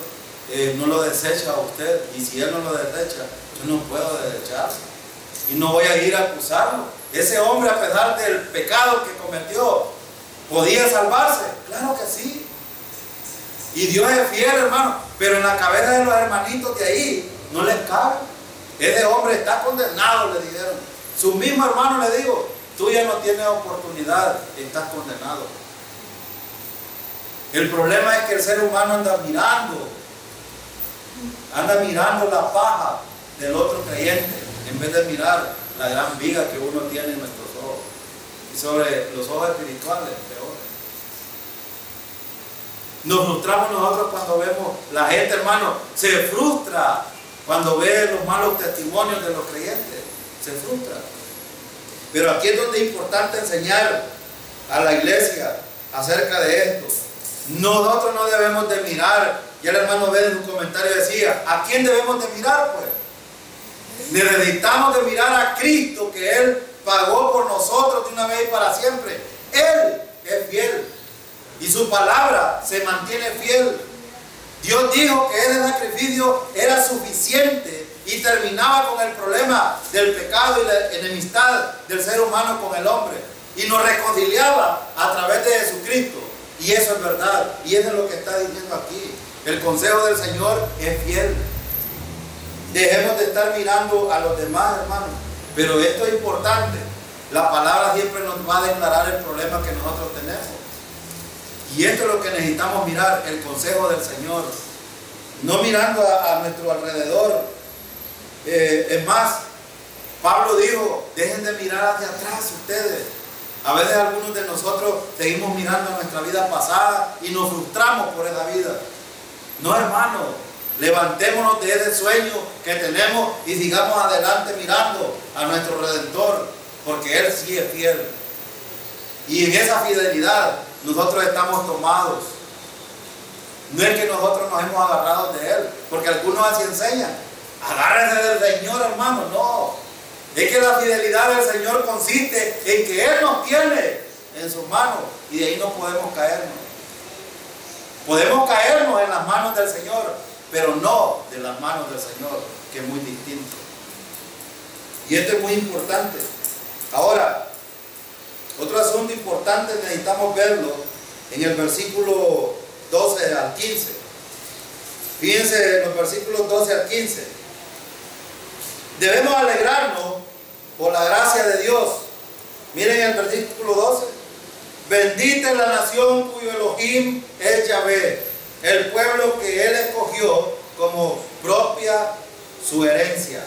no lo desecha a usted, y si Él no lo desecha, yo no puedo desecharlo y no voy a ir a acusarlo. Ese hombre, a pesar del pecado que cometió, ¿podía salvarse? Claro que sí, y Dios es fiel, hermano, pero en la cabeza de los hermanitos de ahí no les cabe. Ese hombre está condenado, le dijeron. Su mismo hermano le dijo, tú ya no tienes oportunidad, estás condenado. El problema es que el ser humano anda mirando la paja del otro creyente, en vez de mirar la gran viga que uno tiene en nuestros ojos. Y sobre los ojos espirituales, peor. Nos frustramos nosotros cuando vemos, la gente, hermano, se frustra cuando ve los malos testimonios de los creyentes. Se frustra. Pero aquí es donde es importante enseñar a la iglesia acerca de esto. Nosotros no debemos de mirar, ya el hermano ve en un comentario decía, ¿a quién debemos de mirar pues? Necesitamos de mirar a Cristo, que Él pagó por nosotros de una vez y para siempre. Él es fiel y su palabra se mantiene fiel. Dios dijo que ese sacrificio era suficiente y terminaba con el problema del pecado y la enemistad del ser humano con el hombre y nos reconciliaba a través de Jesucristo. Y eso es verdad, y eso es lo que está diciendo aquí. El consejo del Señor es fiel. Dejemos de estar mirando a los demás, hermanos. Pero esto es importante. La palabra siempre nos va a declarar el problema que nosotros tenemos. Y esto es lo que necesitamos mirar, el consejo del Señor. No mirando a nuestro alrededor. Es más, Pablo dijo, dejen de mirar hacia atrás ustedes. A veces algunos de nosotros seguimos mirando a nuestra vida pasada y nos frustramos por esa vida. No, hermano, levantémonos de ese sueño que tenemos y sigamos adelante mirando a nuestro Redentor, porque Él sí es fiel. Y en esa fidelidad nosotros estamos tomados. No es que nosotros nos hemos agarrado de Él, porque algunos así enseñan. Agárrense del Señor, hermano. No. Es que la fidelidad del Señor consiste en que Él nos tiene en sus manos y de ahí no podemos caernos. Podemos caernos en las manos del Señor, pero no de las manos del Señor, que es muy distinto. Y esto es muy importante. Ahora, otro asunto importante necesitamos verlo en el versículo 12 al 15. Fíjense en los versículos 12 al 15. Debemos alegrarnos por la gracia de Dios. Miren el versículo 12. Bendita es la nación cuyo Elohim es Yahvé, el pueblo que Él escogió como propia su herencia.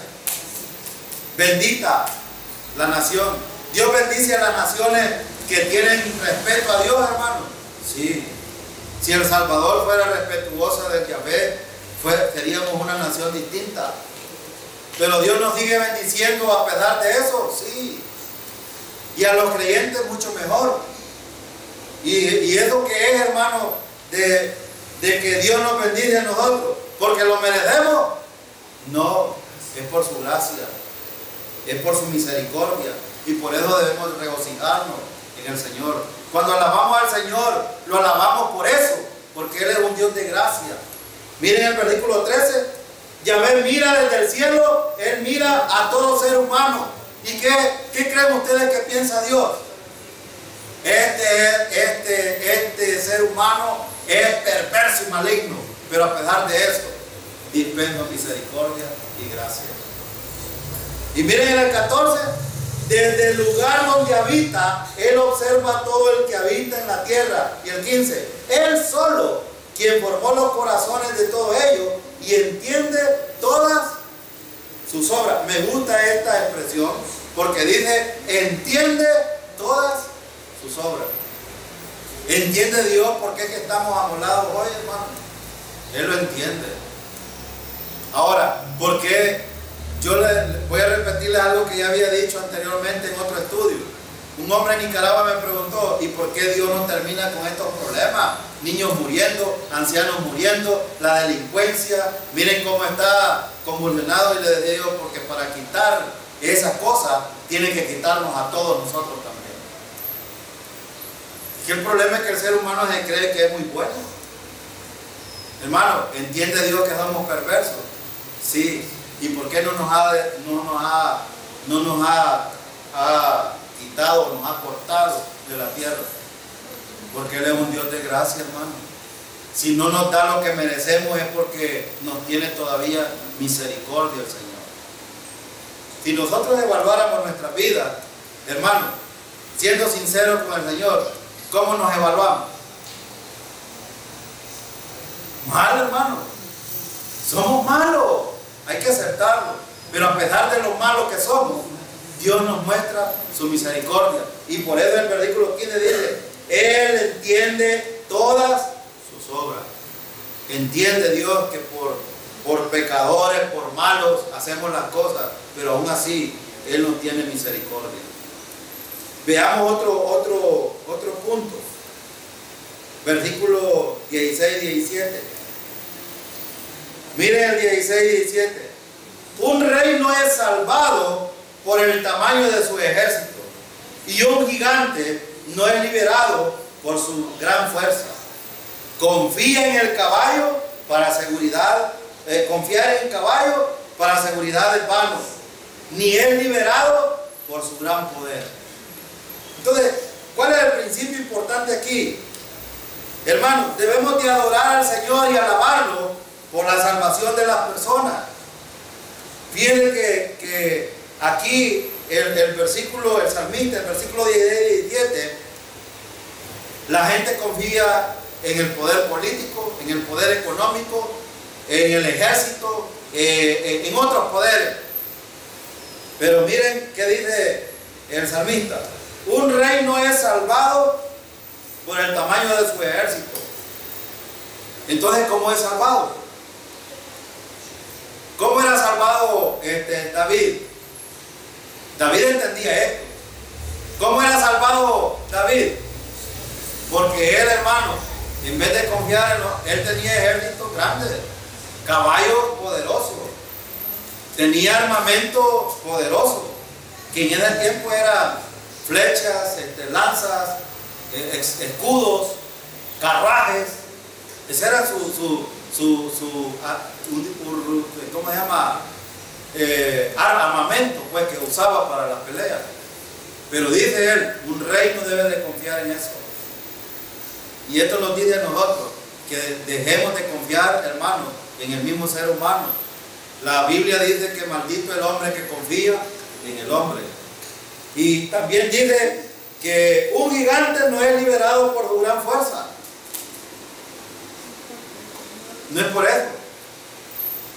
Bendita la nación. Dios bendice a las naciones que tienen respeto a Dios, hermano. Sí. Si El Salvador fuera respetuosa de Yahvé, seríamos una nación distinta. Pero Dios nos sigue bendiciendo a pesar de eso, sí. Y a los creyentes mucho mejor. Y eso que es, hermano, de que Dios nos bendice a nosotros, porque lo merecemos. No, es por su gracia, es por su misericordia. Y por eso debemos regocijarnos en el Señor. Cuando alabamos al Señor, lo alabamos por eso, porque Él es un Dios de gracia. Miren el versículo 13. Yahvé mira desde el cielo, Él mira a todo ser humano. ¿Y qué creen ustedes que piensa Dios? Este ser humano es perverso y maligno, pero a pesar de eso, dispensa misericordia y gracia. Y miren en el 14, desde el lugar donde habita, Él observa todo el que habita en la tierra. Y el 15, Él solo, quien formó los corazones de todos ellos y entiende todas sus obras. Me gusta esta expresión porque dice, entiende todas sus obras. ¿Entiende Dios por qué que estamos amolados hoy, hermano? Él lo entiende. Ahora, ¿por qué? Yo voy a repetirle algo que ya había dicho anteriormente en otro estudio. Un hombre en Nicaragua me preguntó, ¿y por qué Dios no termina con estos problemas? Niños muriendo, ancianos muriendo, la delincuencia. Miren cómo está convulsionado. Y le digo, porque para quitar esas cosas, tiene que quitarnos a todos nosotros también. Que el problema es que el ser humano se cree que es muy bueno. Hermano, ¿entiende Dios que somos perversos? Sí. ¿Y por qué no nos ha quitado, nos ha cortado de la tierra? Porque Él es un Dios de gracia, hermano. Si no nos da lo que merecemos es porque nos tiene todavía misericordia el Señor. Si nosotros evaluáramos nuestra vida, hermano, siendo sinceros con el Señor, ¿cómo nos evaluamos? Mal, hermano. Somos malos. Hay que aceptarlo. Pero a pesar de lo malos que somos, Dios nos muestra su misericordia. Y por eso el versículo 15 dice, Él entiende todas sus obras. Entiende Dios que por pecadores, por malos, hacemos las cosas, pero aún así Él nos tiene misericordia. Veamos otro punto. Versículo 16 y 17. Miren el 16 y 17. Un rey no es salvado por el tamaño de su ejército, y un gigante no es liberado por su gran fuerza. Confía en el caballo para seguridad, confiar en el caballo para seguridad es vano, ni es liberado por su gran poder. Entonces, ¿cuál es el principio importante aquí? Hermanos, debemos de adorar al Señor y alabarlo por la salvación de las personas. Fíjense que aquí el versículo, el salmista, el versículo 16 y 17, la gente confía en el poder político, en el poder económico, en el ejército, en otros poderes. Pero miren qué dice el salmista: un rey no es salvado por el tamaño de su ejército. Entonces, ¿cómo es salvado? ¿Cómo era salvado David? David entendía esto. ¿Cómo era salvado David? Porque él, hermano, en vez de confiar en él tenía ejércitos grandes, caballos poderosos, tenía armamento poderoso, que en ese tiempo eran flechas, lanzas, escudos, carruajes. Ese era ¿cómo se llama? Armamento, pues, que usaba para las peleas. Pero dice él, un rey no debe de confiar en eso. Y esto nos dice a nosotros, que dejemos de confiar, hermanos, en el mismo ser humano. La Biblia dice que maldito el hombre que confía en el hombre. Y también dice que un gigante no es liberado por su gran fuerza. No es por eso.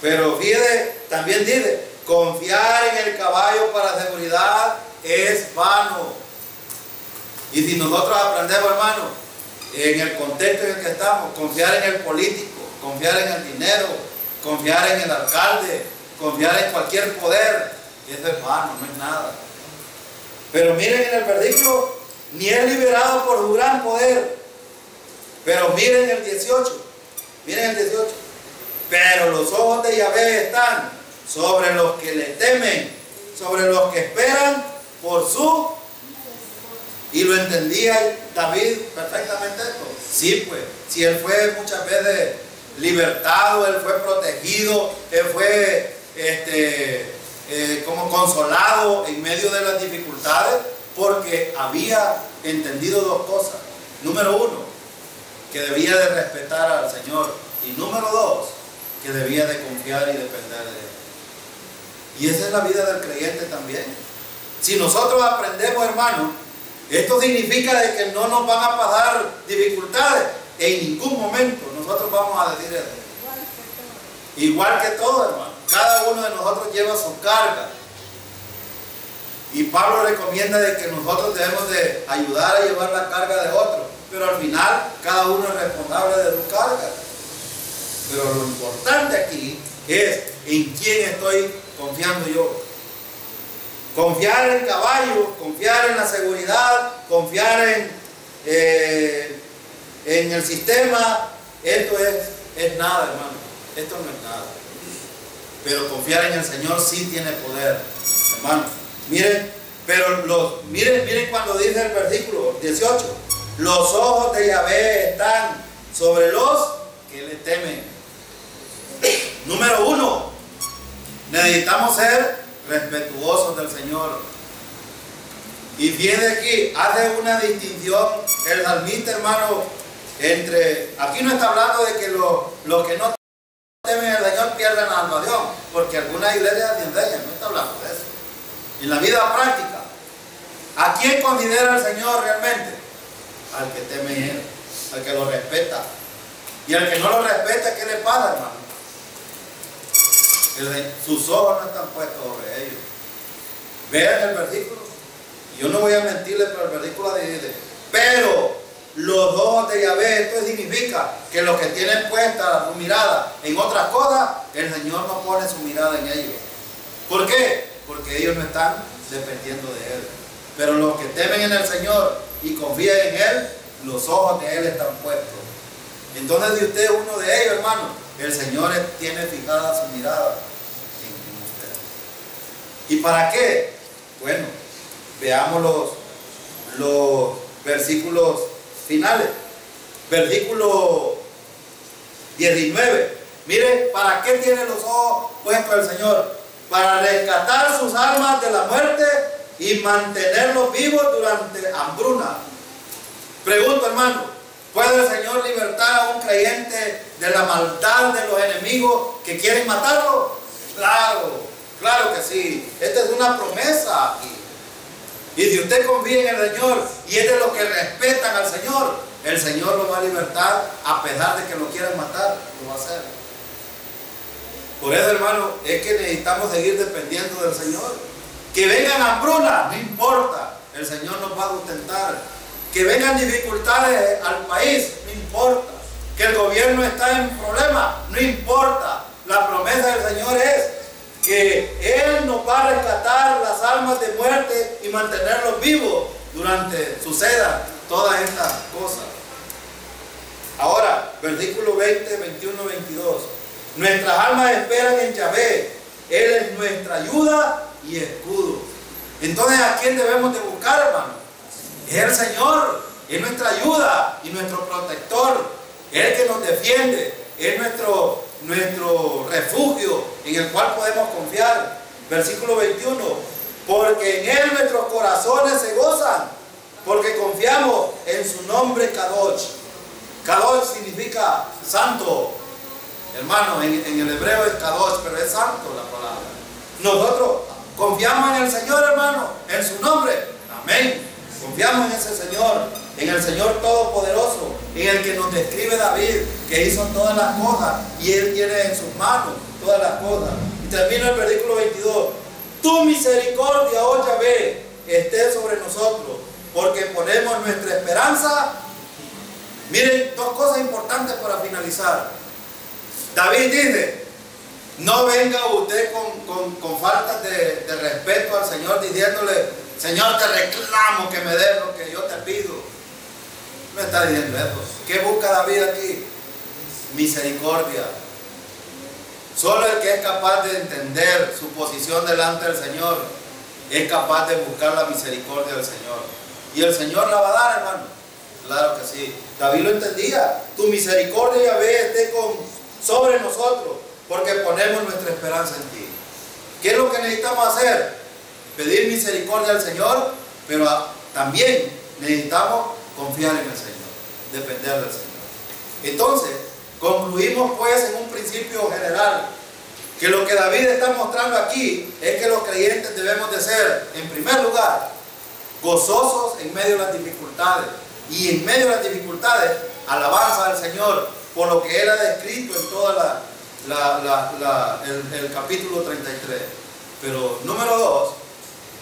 Pero fíjate, también dice, confiar en el caballo para seguridad es vano. Y si nosotros aprendemos, hermano, en el contexto en el que estamos, confiar en el político, confiar en el dinero, confiar en el alcalde, confiar en cualquier poder, eso es vano, no es nada. Pero miren en el versículo, ni es liberado por su gran poder. Pero miren el 18, miren el 18. Pero los ojos de Yahvé están sobre los que le temen, sobre los que esperan por su... Y lo entendía David perfectamente esto. Sí, pues, si él fue muchas veces libertado, él fue protegido, él fue como consolado en medio de las dificultades, porque había entendido dos cosas. Número uno, que debía de respetar al Señor. Y número dos, que debía de confiar y depender de Él. Y esa es la vida del creyente también. Si nosotros aprendemos, hermano, esto significa de que no nos van a pasar dificultades. En ningún momento nosotros vamos a decir eso. Igual que todo, hermano. Cada uno de nosotros lleva su carga. Y Pablo recomienda de que nosotros debemos de ayudar a llevar la carga de otro. Pero al final, cada uno es responsable de su carga. Pero lo importante aquí es en quién estoy confiando yo. Confiar en el caballo, confiar en la seguridad, confiar en el sistema, esto es nada, hermano. Esto no es nada. Pero confiar en el Señor sí tiene poder, hermano. Miren, pero miren cuando dice el versículo 18, los ojos de Yahvé están sobre los que le temen. Número uno, necesitamos ser respetuosos del Señor. Y fíjense aquí, hace una distinción el salmista, hermano, entre, aquí no está hablando de que los que no temen al Señor pierdan la salvación, porque algunas iglesias enseñan, no está hablando de eso. En la vida práctica, ¿a quién considera el Señor realmente? Al que teme en Él, al que lo respeta. Y al que no lo respeta, ¿qué le pasa, hermano? Sus ojos no están puestos sobre ellos. Vean el versículo. Yo no voy a mentirle, pero el versículo dice, pero los ojos de Yahvé, esto significa que los que tienen puesta su mirada en otras cosas, el Señor no pone su mirada en ellos. ¿Por qué? Porque ellos no están dependiendo de Él. Pero los que temen en el Señor y confían en Él, los ojos de Él están puestos. Entonces, si usted es uno de ellos, hermano, el Señor tiene fijada su mirada en usted. ¿Y para qué? Bueno, veamos los versículos finales. Versículo 19. Mire, ¿para qué tiene los ojos puestos el Señor? Para rescatar sus almas de la muerte y mantenerlos vivos durante hambruna. Pregunto, hermano, ¿puede el Señor libertar a un creyente de la maldad de los enemigos que quieren matarlo? Claro, claro que sí. Esta es una promesa aquí. Y si usted confía en el Señor y es de los que respetan al Señor, el Señor lo va a libertar, a pesar de que lo quieran matar, lo va a hacer. Por eso, hermano, es que necesitamos seguir dependiendo del Señor. Que vengan hambrunas, no importa, el Señor nos va a sustentar. Que vengan dificultades al país, no importa. Que el gobierno está en problemas, no importa. La promesa del Señor es que Él nos va a rescatar las almas de muerte y mantenerlos vivos durante sucedan todas estas cosas. Ahora, versículo 20, 21, 22. Nuestras almas esperan en Yahvé. Él es nuestra ayuda y escudo. Entonces, ¿a quién debemos de buscar, hermano? Es el Señor. Es nuestra ayuda y nuestro protector. Es el que nos defiende. Es nuestro refugio en el cual podemos confiar. Versículo 21. Porque en Él nuestros corazones se gozan, porque confiamos en su nombre Kadosh. Kadosh significa santo. Hermano, en el hebreo es Kadosh, pero es santo la palabra. Nosotros confiamos en el Señor, hermano, en su nombre. Amén. Confiamos en ese Señor, en el Señor Todopoderoso, en el que nos describe David, que hizo todas las cosas y Él tiene en sus manos todas las cosas. Y termina el versículo 22. Tu misericordia, oh Yahvé, esté sobre nosotros, porque ponemos nuestra esperanza. Miren, dos cosas importantes para finalizar. David dice, no venga usted con faltas de respeto al Señor diciéndole, Señor, te reclamo que me des lo que yo te pido. No está diciendo eso. ¿Qué busca David aquí? Misericordia. Solo el que es capaz de entender su posición delante del Señor es capaz de buscar la misericordia del Señor. Y el Señor la va a dar, hermano. Claro que sí. David lo entendía. Tu misericordia, Yahvé, esté sobre nosotros, porque ponemos nuestra esperanza en ti. ¿Qué es lo que necesitamos hacer? Pedir misericordia al Señor, pero también necesitamos confiar en el Señor, depender del Señor. Entonces, concluimos pues en un principio general, que lo que David está mostrando aquí es que los creyentes debemos de ser, en primer lugar, gozosos en medio de las dificultades, y en medio de las dificultades, alabanza al Señor, por lo que Él ha descrito en toda el capítulo 33. Pero número 2,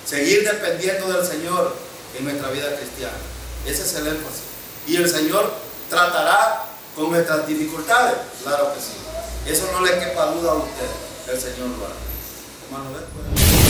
seguir dependiendo del Señor en nuestra vida cristiana. Ese es el énfasis. Y el Señor tratará con nuestras dificultades. Claro que sí. Eso no le quepa duda a usted. El Señor lo hará. Hermano, ¿ves?